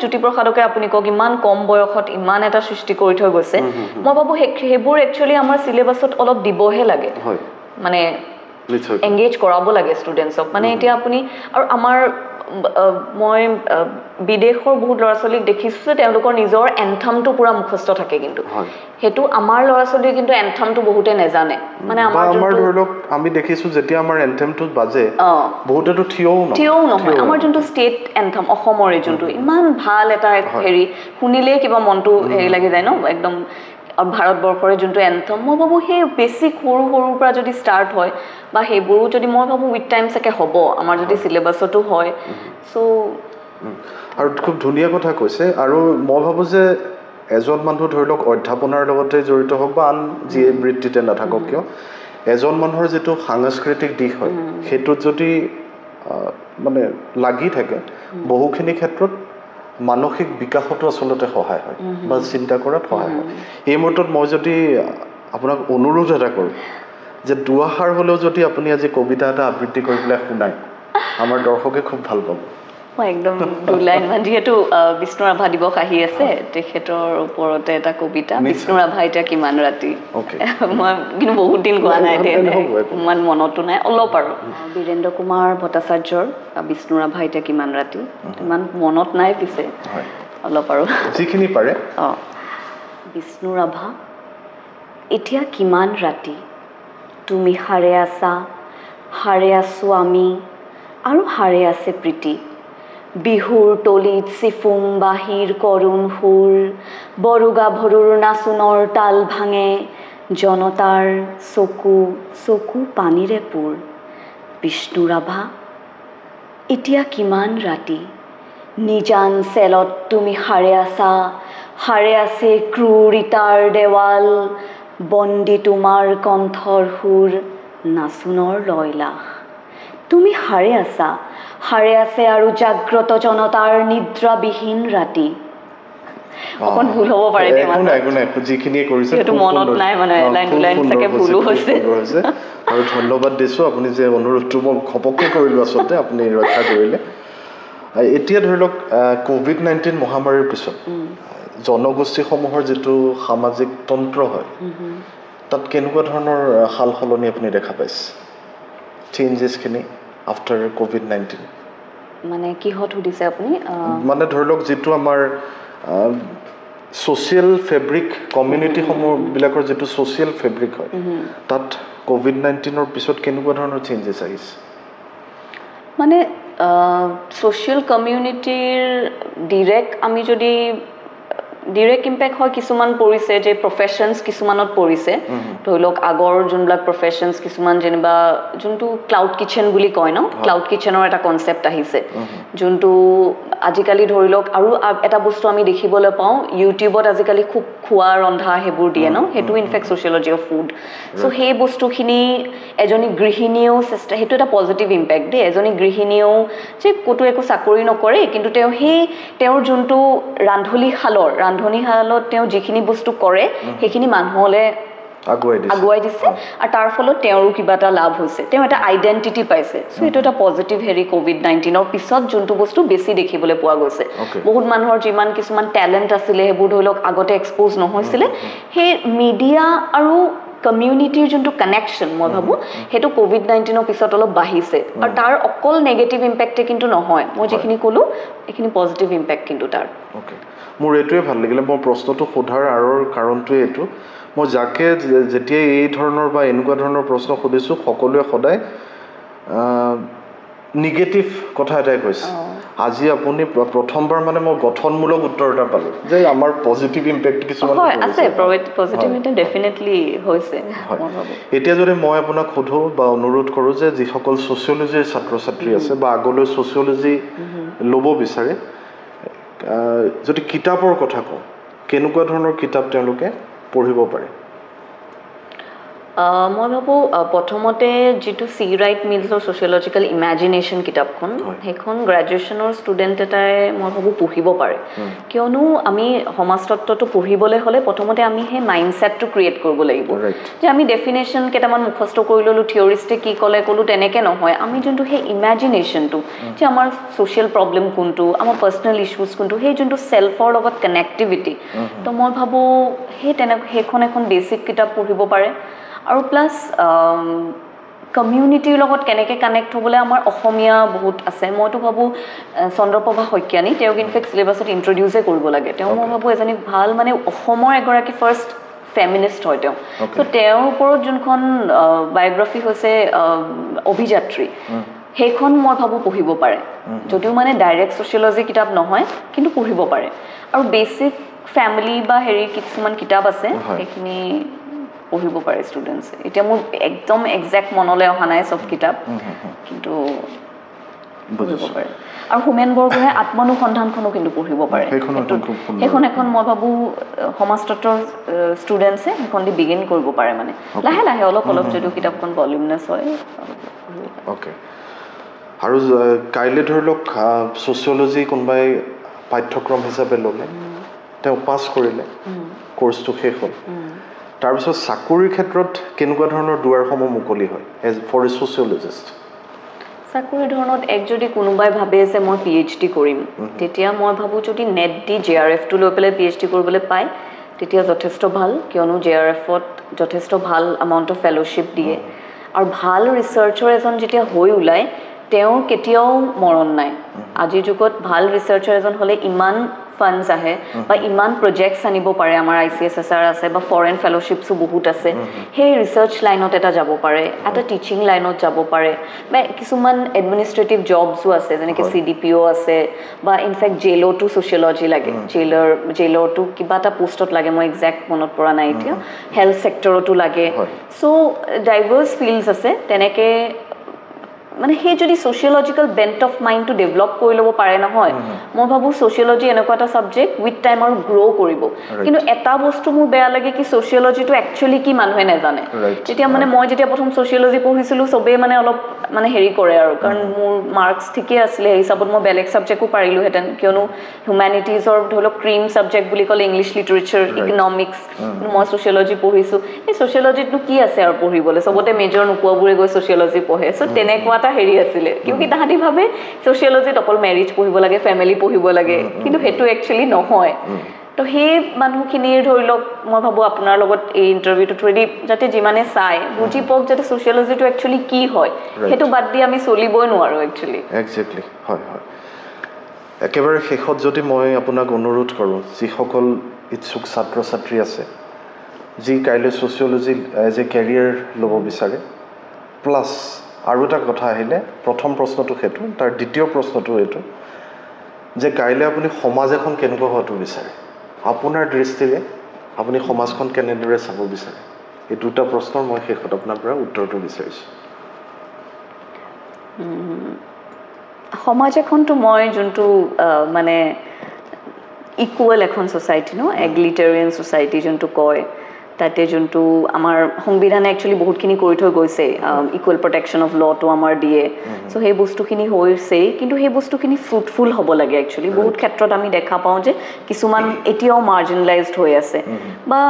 জ্যোতিপ্ৰসাদকে আপুনি কওক ইমান কম বয়সত ইমান এটা সৃষ্টি কৰি থৈ গৈছে মই ভাবোঁ সেইবোৰ একচুৱেলি আমাৰ চিলেবাছত অলপ দিবহে লাগে মানে এংগেজ কৰাব লাগে ষ্টুডেণ্টছক মানে এতিয়া আপুনি আৰু আমাৰ মই বিদেশৰ বহুত ল'ৰা ছোৱালীক দেখিছোঁ যে তেওঁলোকৰ নিজৰ এন্থামটো পুৰা মুখস্থ থাকে কিন্তু সেইটো আমাৰ ল'ৰা ছোৱালীয়ে কিন্তু এন্থামটো বহুতে নাজানে মানে আমাৰ ধৰি লওক আমি দেখিছোঁ যেতিয়া আমাৰ এন্থামটো বাজে বহুতেতো থিয়ও নহয় আমাৰ যোনটো ষ্টেট এন্থাম অসমৰে যোনটো ইমান ভাল এটা হেৰি শুনিলেই কিবা মনটো হেৰি লাগি যায় ন একদম ভাৰতবৰ্ষৰে যোনটো এন্থম মই ভাবোঁ সেই বেছি সৰুৰ পৰা যদি ষ্টাৰ্ট হয় বা সেইবোৰো যদি মই ভাবোঁ উইথ টাইম চাগে হ'ব আমাৰ যদি চিলেবাছতো হয় চ' আৰু খুব ধুনীয়া কথা কৈছে আৰু মই ভাবোঁ যে এজন মানুহ ধৰি লওক অধ্যাপনাৰ লগতে জড়িত হওক বা আন যিয়ে বৃত্তিতে নাথাকক কিয় এজন মানুহৰ যিটো সাংস্কৃতিক দিশ হয় সেইটোত যদি মানে লাগি থাকে বহুখিনি ক্ষেত্ৰত মানসিক বিকাশতো আচলতে সহায় হয় বা চিন্তা কৰাত সহায় হয় এই মুহূৰ্তত মই যদি আপোনাক অনুৰোধ এটা কৰোঁ যে দুআষাৰ হ'লেও যদি আপুনি আজি কবিতা এটা আবৃত্তি কৰি পেলাই শুনায় আমাৰ দৰ্শকে খুব ভাল পাব মই একদম 2 লাইনমান যিহেতু বিষ্ণু ৰাভা দিৱস আহি আছে তেখেতৰ ওপৰতে এটা কবিতা বিষ্ণু ৰাভা এতিয়া কিমান ৰাতি মই কিন্তু বহুত দিন গোৱা নাই ইমান মনতো নাই অলপ আৰু বীৰেন্দ্ৰ কুমাৰ ভট্টাচাৰ্যৰ বিষ্ণু ৰাভা এতিয়া কিমান ৰাতি ইমান মনত নাই পিছে অলপ আৰু যিখিনি পাৰে বিষ্ণু ৰাভা এতিয়া কিমান ৰাতি তুমি হাৰে আছোঁ আমি আৰু হাৰে আছে প্ৰীতি বিহুৰ তলিত চিফুং বাঁহীৰ কৰুণ সুৰ বৰুগা ভৰুৰ নাচোনৰ তাল ভাঙে জনতাৰ চকু পানীৰে পুৰ বিষ্ণু ৰাভা এতিয়া কিমান ৰাতি নিজান চেলত তুমি হাৰে আছে ক্ৰুৰিতাৰ দেৱাল বন্দী তোমাৰ কণ্ঠৰ সুৰ নাচোনৰ লয়লাস তুমি হাৰে আছে আৰু জাগ্ৰত জনতাৰ নিদ্ৰাবিহীন ৰাতি অকণ ভুল হ'ব পাৰে একো নাই যিখিনিয়ে কৰিছে সেইটো মনত নাই মানে লাইন টু লাইন চাগে ভুলো হৈছে আৰু ধন্যবাদ দিছোঁ আপুনি যে অনুৰোধটো মই ঘপককৈ কৰিলোঁ আচলতে আপুনি ৰক্ষা কৰিলে এতিয়া ধৰি লওক COVID-19 মহামাৰীৰ পিছত জনগোষ্ঠীসমূহৰ যিটো সামাজিক তন্ত্ৰ হয় তাত কেনেকুৱা ধৰণৰ সাল সলনি আপুনি দেখা পাইছে চেঞ্জেছখিনি আফটাৰ COVID-19 মানে কিহত সুধিছে আপুনি মানে ধৰি লওক যিটো আমাৰ ছ'চিয়েল ফেব্ৰিক কমিউনিটিসমূহবিলাকৰ যিটো ছ'চিয়েল ফেব্ৰিক হয় তাত COVID-19ৰ পিছত কেনেকুৱা ধৰণৰ চেঞ্জেছ আহিছে মানে ছ'চিয়েল কমিউনিটিৰ আমি যদি ডিৰেক্ট ইম্পেক্ট হয় কিছুমান পৰিছে যে প্ৰফেশ্যনছ কিছুমানত পৰিছে ধৰি লওক আগৰ যোনবিলাক প্ৰফেশ্যনছ কিছুমান যেনিবা যোনটো ক্লাউড কিচেন বুলি কয় ন ক্লাউড কিচেনৰ এটা কনচেপ্ট আহিছে যোনটো আজিকালি ধৰি লওক আৰু এটা বস্তু আমি দেখিবলৈ পাওঁ ইউটিউবত আজিকালি খুব খোৱা ৰন্ধা সেইবোৰ দিয়ে ন সেইটো ইনফেক্ট ছ'চিয়লজি অফ ফুড চ' সেই বস্তুখিনি এজনী গৃহিণীয়েও সেইটো এটা পজিটিভ ইম্পেক্ট দেই এজনী গৃহিণীয়েও যে ক'তো একো চাকৰি নকৰে কিন্তু তেওঁৰ যোনটো ৰান্ধনীশালত তেওঁ যিখিনি বস্তু কৰে সেইখিনি মানুহলৈ আগুৱাই দিছে আৰু তাৰ ফলত তেওঁৰো কিবা এটা লাভ হৈছে তেওঁ এটা আইডেণ্টিটি পাইছে চ' এইটো এটা পজিটিভ COVID-19ৰ পিছত যোনটো বস্তু বেছি দেখিবলৈ পোৱা গৈছে বহুত মানুহৰ যিমান কিছুমান টেলেণ্ট আছিলে সেইবোৰ ধৰি লওক আগতে এক্সপ'জ নহৈছিলে সেই মিডিয়া আৰু কমিউনিটিৰ যোনটো কানেকশ্যন মই ভাবোঁ সেইটো COVID-19ৰ পিছত অলপ বাঢ়িছে আৰু তাৰ অকল নেগেটিভ ইম্পেক্টে কিন্তু নহয় মই যিখিনি ক'লোঁ এইখিনি পজিটিভ ইম্পেক্ট কিন্তু তাৰ মোৰ এইটোৱে ভাল লাগিলে মই প্ৰশ্নটো সোধাৰ আঁৰৰ কাৰণটোৱে এইটো মই যাকে যেতিয়া এই ধৰণৰ বা এনেকুৱা ধৰণৰ প্ৰশ্ন সুধিছোঁ সকলোৱে সদায় নিগেটিভ কথা এটাই কৈছে আজি আপুনি প্ৰথমবাৰ মানে মই গঠনমূলক উত্তৰ এটা পালোঁ যে আমাৰ পজিটিভ ইম্পেক্ট কিছুমান আছে পজিটিভ ইম্পেক্ট ডেফিনেটলি হৈছে এতিয়া যদি মই আপোনাক সোধোঁ বা অনুৰোধ কৰোঁ যে যিসকল ছ'চিয়লজিৰ ছাত্ৰ ছাত্ৰী আছে বা আগলৈ ছ'চিয়লজি ল'ব বিচাৰে যদি কিতাপৰ কথা কওঁ কেনেকুৱা ধৰণৰ কিতাপ তেওঁলোকে পঢ়িব পাৰে মই ভাবোঁ প্ৰথমতে যিটো চি ৰাইট মিলছৰ ছ'চিয়লজিকেল ইমেজিনেশ্যন কিতাপখন সেইখন গ্ৰেজুৱেশ্যনৰ ষ্টুডেণ্ট এটাই মই ভাবোঁ পঢ়িব পাৰে কিয়নো আমি সমাজতত্বটো পঢ়িবলৈ হ'লে প্ৰথমতে আমি সেই মাইণ্ডছেটটো ক্ৰিয়েট কৰিব লাগিব যে আমি ডেফিনেশ্যন কেইটামান মুখস্থ কৰি ল'লোঁ থিয়ৰিষ্টে কি ক'লোঁ তেনেকৈ নহয় আমি যোনটো সেই ইমেজিনেশ্যনটো যে আমাৰ ছ'চিয়েল প্ৰব্লেম কোনটো আমাৰ পাৰ্চনেল ইছ্যুজ কোনটো সেই যোনটো ছেল্ফৰ লগত কানেক্টিভিটি তো মই ভাবোঁ সেইখন এখন বেছিক কিতাপ পঢ়িব পাৰে আৰু প্লাছ কমিউনিটিৰ লগত কেনেকৈ কানেক্ট হ'বলৈ আমাৰ অসমীয়া বহুত আছে মইতো ভাবোঁ চন্দ্ৰপ্ৰভা শইকীয়ানী তেওঁক ইনফেক্ট চিলেবাছত ইণ্ট্ৰডিউচে কৰিব লাগে তেওঁ মই ভাবোঁ এজনী ভাল মানে অসমৰ এগৰাকী ফাৰ্ষ্ট ফেমিনিষ্ট হয় তেওঁ চ' তেওঁৰ ওপৰত যোনখন বায়'গ্ৰাফি হৈছে অভিযাত্ৰী সেইখন মই ভাবোঁ পঢ়িব পাৰে যদিও মানে ডাইৰেক্ট ছ'চিয়লজি কিতাপ নহয় কিন্তু পঢ়িব পাৰে আৰু বেছিক ফেমিলি বা কিছুমান কিতাপ আছে সেইখিনি পঢ়িব পাৰে ষ্টুডেণ্টছে এতিয়া মোৰ একদম একজেক্ট মনলৈ অহা নাই চব কিতাপ কিন্তু পঢ়িব পাৰে আৰু হোমেন বৰগোহাঁইৰ আত্মানুসন্ধানখনো কিন্তু পঢ়িব পাৰে সেইখন এখন মই ভাবোঁ সমাজতত্বৰ ষ্টুডেণ্টছে সেইখন দি বিগিন কৰিব পাৰে মানে লাহে লাহে অলপ যদিও কিতাপখন ভলিউমনেছ হয় আৰু কাইলৈ ধৰি লওক ছ'চিয়লজি কোনোবাই পাঠ্যক্ৰম হিচাপে ল'লে তেওঁ পাছ কৰিলে কোৰ্চটো শেষ হ'ল তাৰপিছত চাকৰিৰ ক্ষেত্ৰত কেনেকুৱা ধৰণৰ দুৱাৰসমূহ মুকলি হয় এজ ফৰ এ ছ'চিয়লজিষ্ট চাকৰি ধৰণত যদি কোনোবাই ভাবে যে মই PhD কৰিম তেতিয়া মই ভাবোঁ যদি নেট দি JRFটো লৈ পেলাই PhD কৰিবলৈ পায় তেতিয়া যথেষ্ট ভাল কিয়নো JRFত যথেষ্ট ভাল এমাউণ্ট অফ ফেলোশ্বিপ দিয়ে আৰু ভাল ৰিচাৰ্চাৰ এজন যেতিয়া হৈ ওলায় তেওঁৰ কেতিয়াও মৰণ নাই আজিৰ যুগত ভাল ৰিচাৰ্চাৰ এজন হ'লে ইমান ফাণ্ডছ আহে বা ইমান প্ৰজেক্টছ আনিব পাৰে আমাৰ ICSSR আছে বা ফৰেন ফেলোশ্বিপছো বহুত আছে সেই ৰিচাৰ্চ লাইনত এটা যাব পাৰে এটা টিচিং লাইনত যাব পাৰে বা কিছুমান এডমিনিষ্ট্ৰেটিভ জবছো আছে যেনেকৈ CDPO আছে বা ইনফেক্ট জেইলতো ছ'চিয়লজি লাগে জেইলতো কিবা এটা পোষ্টত লাগে মই একজেক্ট মনত পৰা নাই এতিয়া হেল্থ ছেক্টৰতো লাগে চ' ডাইভাৰ্ছ ফিল্ডছ আছে তেনেকৈ মানে সেই যদি ছ'চিয়লজিকেল বেণ্ট অফ মাইণ্ডটো ডেভেলপ কৰি ল'ব পাৰে নহয় মই ভাবোঁ ছ'চিয়লজি এনেকুৱা এটা ছাবজেক্ট উইথ টাইম আৰু গ্ৰ' কৰিব কিন্তু এটা বস্তু মোৰ বেয়া লাগে কি ছ'চিয়লজিটো একচুৱেলি কি মানুহে নাজানে তেতিয়া মানে মই যেতিয়া প্ৰথম ছ'চিয়লজি পঢ়িছিলোঁ চবেই মানে অলপ মানে হেৰি কৰে আৰু কাৰণ মোৰ মাৰ্কছ ঠিকেই আছিলে সেই হিচাপত মই বেলেগ ছাবজেক্টো পাৰিলোহেঁতেন কিয়নো হিউমেনিটিজৰ ধৰি লওক ক্ৰীম ছাবজেক্ট বুলি ক'লে ইংলিছ লিটাৰেচাৰ ইকনমিক্স মই ছ'চিয়লজি পঢ়িছোঁ এই ছ'চিয়লজিতনো কি আছে আৰু পঢ়িবলৈ চবতে মেজৰ নোপোৱাবোৰে গৈ ছ'চিয়লজি পঢ়ে চ' তেনেকুৱা এটা হেৰি আছিলে কিয় তাহাঁতি ভাবে ছ'চিয়লজিত অকল মেৰিজ পঢ়িব লাগে ফেমিলি পঢ়িব লাগে কিন্তু সেইটো একচুৱেলি নহয় তো সেই মানুহখিনিৰ ধৰি লওক মই ভাবোঁ আপোনাৰ লগত এই ইণ্টাৰভিউটো থ্ৰুদি যাতে যিমানে চাই বুজি পাওক যাতে ছ'চিয়লজিটো একচুৱেলি কি হয় সেইটো বাদ দি আমি চলিবই নোৱাৰোঁ একচুৱেলি একজেক্টলি হয় হয় একেবাৰে শেষত যদি মই আপোনাক অনুৰোধ কৰোঁ যিসকল ইচ্ছুক ছাত্ৰ ছাত্ৰী আছে যি কাইলৈ ছ'চিয়লজি এজ এ কেৰিয়াৰ ল'ব বিচাৰে প্লাছ আৰু এটা কথা আহিলে প্ৰথম প্ৰশ্নটো সেইটো তাৰ দ্বিতীয় প্ৰশ্নটো এইটো যে কাইলৈ আপুনি সমাজ এখন কেনেকুৱা হোৱাটো বিচাৰে আপোনাৰ দৃষ্টিৰে আপুনি সমাজখন কেনেদৰে চাব বিচাৰে এই দুটা প্ৰশ্নৰ মই শেষত আপোনাৰ পৰা উত্তৰটো বিচাৰিছোঁ সমাজ এখনটো মই যোনটো মানে ইকুৱেল এখন ছ'চাইটি ন এগ্লিটেৰিয়ান ছ'চাইটি যোনটো কয় তাতে যোনটো আমাৰ সংবিধানে একচুৱেলি বহুতখিনি কৰি থৈ গৈছে ইকুৱেল প্ৰটেকশ্যন অফ লটো আমাৰ দিয়ে চ' সেই বস্তুখিনি হৈছেই কিন্তু সেই বস্তুখিনি ফ্ৰুটফুল হ'ব লাগে একচুৱেলি বহুত ক্ষেত্ৰত আমি দেখা পাওঁ যে কিছুমান এতিয়াও মাৰ্জিনেলাইজড হৈ আছে বা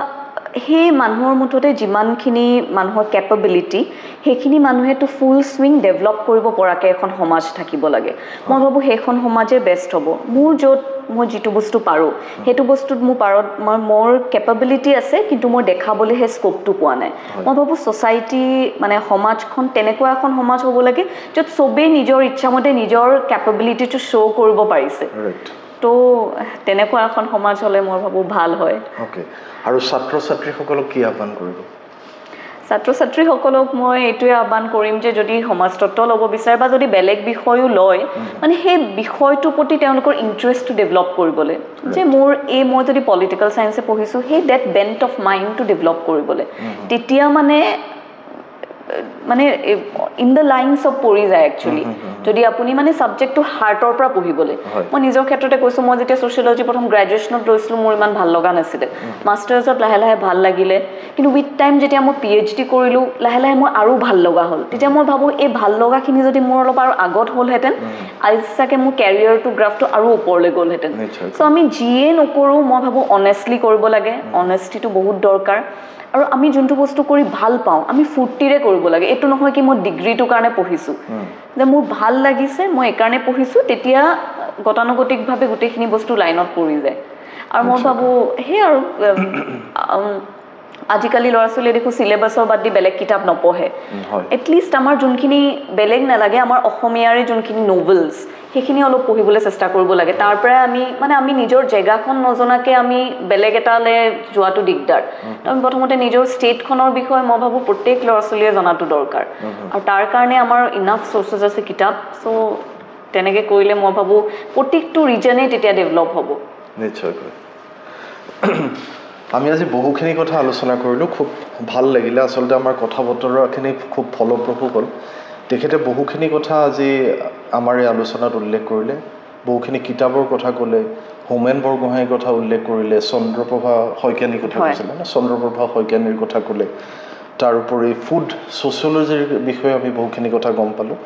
সেই মানুহৰ মুঠতে যিমানখিনি মানুহৰ কেপেবিলিটি সেইখিনি মানুহেতো ফুল ছুইং ডেভেলপ কৰিব পৰাকৈ এখন সমাজ থাকিব লাগে মই ভাবোঁ সেইখন সমাজে বেষ্ট হ'ব মোৰ য'ত মই যিটো বস্তু পাৰোঁ সেইটো বস্তুত মোৰ পাৰত মোৰ কেপেবিলিটি আছে কিন্তু মই দেখাবলৈ সেই স্ক'পটো পোৱা নাই মই ভাবোঁ ছ'চাইটি মানে সমাজখন তেনেকুৱা এখন সমাজ হ'ব লাগে য'ত চবেই নিজৰ ইচ্ছামতে নিজৰ কেপেবিলিটিটো শ্ব' কৰিব পাৰিছে তো তেনেকুৱা এখন সমাজ হ'লে মই ভাবোঁ ভাল হয় অ'কে আৰু ছাত্ৰ ছাত্ৰীসকলক কি আহ্বান কৰিব ছাত্ৰ ছাত্ৰীসকলক মই এইটোৱে আহ্বান কৰিম যে যদি সমাজতত্ব ল'ব বিচাৰে বা যদি বেলেগ বিষয়ো লয় মানে সেই বিষয়টোৰ প্ৰতি তেওঁলোকৰ ইণ্টাৰেষ্টটো ডেভেলপ কৰিবলৈ যে মোৰ মই যদি পলিটিকেল চায়েন্সে পঢ়িছোঁ সেই ডেট বেণ্ট অফ মাইণ্ডটো ডেভেলপ কৰিবলৈ তেতিয়া মানে ইন দ্য লাইনছ অফ পৰি যায় একচুৱেলি যদি আপুনি মানে ছাবজেক্টটো হাৰ্টৰ পৰা পঢ়িবলৈ মই নিজৰ ক্ষেত্ৰতে কৈছোঁ মই যেতিয়া ছ'চিয়লজি প্ৰথম গ্ৰেজুৱেশ্যনত লৈছিলোঁ মোৰ ইমান ভাল লগা নাছিলে মাষ্টাৰ্ছত লাহে লাহে ভাল লাগিলে কিন্তু উইথ টাইম যেতিয়া মই PhD কৰিলোঁ লাহে লাহে মোৰ আৰু ভাল লগা হ'ল তেতিয়া মই ভাবোঁ এই ভাল লগাখিনি যদি মোৰ অলপ আৰু আগত হ'লহেঁতেন আজি চাগে মোৰ কেৰিয়াৰটো গ্ৰাফটো আৰু ওপৰলৈ গ'লহেঁতেন চ' আমি যিয়ে নকৰোঁ মই ভাবোঁ অনেষ্টলি কৰিব লাগে অনেষ্টিটো বহুত দৰকাৰ আৰু আমি যোনটো বস্তু কৰি ভাল পাওঁ আমি ফূৰ্তিৰে কৰিব লাগে এইটো নহয় কি মই ডিগ্ৰীটোৰ কাৰণে পঢ়িছোঁ যে মোৰ ভাল লাগিছে মই এইকাৰণে পঢ়িছোঁ তেতিয়া গতানুগতিকভাৱে গোটেইখিনি বস্তু লাইনত পৰি যায় আৰু মই ভাবোঁ সেই আৰু আজিকালি ল'ৰা ছোৱালীয়ে দেখোঁ চিলেবাছৰ বাদ দি বেলেগ কিতাপ নপঢ়ে এটলিষ্ট আমাৰ যোনখিনি বেলেগ নালাগে আমাৰ অসমীয়াৰে যোনখিনি নভেলছ সেইখিনি অলপ পঢ়িবলৈ চেষ্টা কৰিব লাগে তাৰ পৰাই আমি নিজৰ জেগাখন নজনাকৈ আমি বেলেগ এটালৈ যোৱাটো দিগদাৰ আমি প্ৰথমতে নিজৰ ষ্টেটখনৰ বিষয়ে মই ভাবোঁ প্ৰত্যেক ল'ৰা ছোৱালীয়ে জনাটো দৰকাৰ আৰু তাৰ কাৰণে আমাৰ ইনাফ চ'ৰ্চেছ আছে কিতাপ চ' তেনেকৈ কৰিলে মই ভাবোঁ প্ৰত্যেকটো ৰিজনেই তেতিয়া ডেভেলপ হ'ব নিশ্চয়কৈ আমি আজি বহুখিনি কথা আলোচনা কৰিলোঁ খুব ভাল লাগিলে আচলতে আমাৰ কথা বতৰাখিনি খুব ফলপ্ৰসূ হ'ল তেখেতে বহুখিনি কথা আজি আমাৰ এই আলোচনাত উল্লেখ কৰিলে বহুখিনি কিতাপৰ কথা ক'লে হোমেন বৰগোহাঁইৰ কথা উল্লেখ কৰিলে চন্দ্ৰপ্ৰভা শইকীয়ানীৰ কথা কৈছিলে চন্দ্ৰপ্ৰভা শইকীয়ানীৰ কথা ক'লে তাৰোপৰি ফুড ছ'চিয়লজিৰ বিষয়ে আমি বহুখিনি কথা গম পালোঁ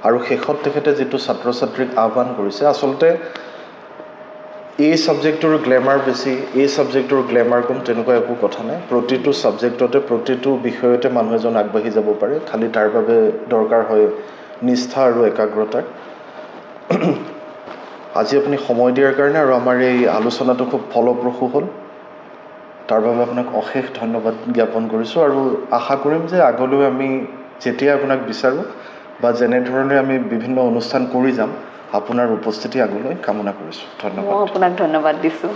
আৰু শেষত তেখেতে যিটো ছাত্ৰ ছাত্ৰীক আহ্বান কৰিছে আচলতে এই ছাবজেক্টৰ গ্লেমাৰ বেছি এই ছাবজেক্টৰ গ্লেমাৰ কম তেনেকুৱা একো কথা নাই প্ৰতিটো ছাবজেক্টতে প্ৰতিটো বিষয়তে মানুহ এজন আগবাঢ়ি যাব পাৰে খালি তাৰ বাবে দৰকাৰ হয় নিষ্ঠা আৰু একাগ্ৰতাৰ আজি আপুনি সময় দিয়াৰ কাৰণে আৰু আমাৰ এই আলোচনাটো খুব ফলপ্ৰসূ হ'ল তাৰ বাবে আপোনাক অশেষ ধন্যবাদ জ্ঞাপন কৰিছোঁ আৰু আশা কৰিম যে আগলৈ আমি যেতিয়া আপোনাক বিচাৰোঁ বা যেনেধৰণে আমি বিভিন্ন অনুষ্ঠান কৰি যাম আপোনাৰ উপস্থিতি আগলৈ কামনা কৰিছোঁ ধন্যবাদ মই আপোনাক ধন্যবাদ দিছোঁ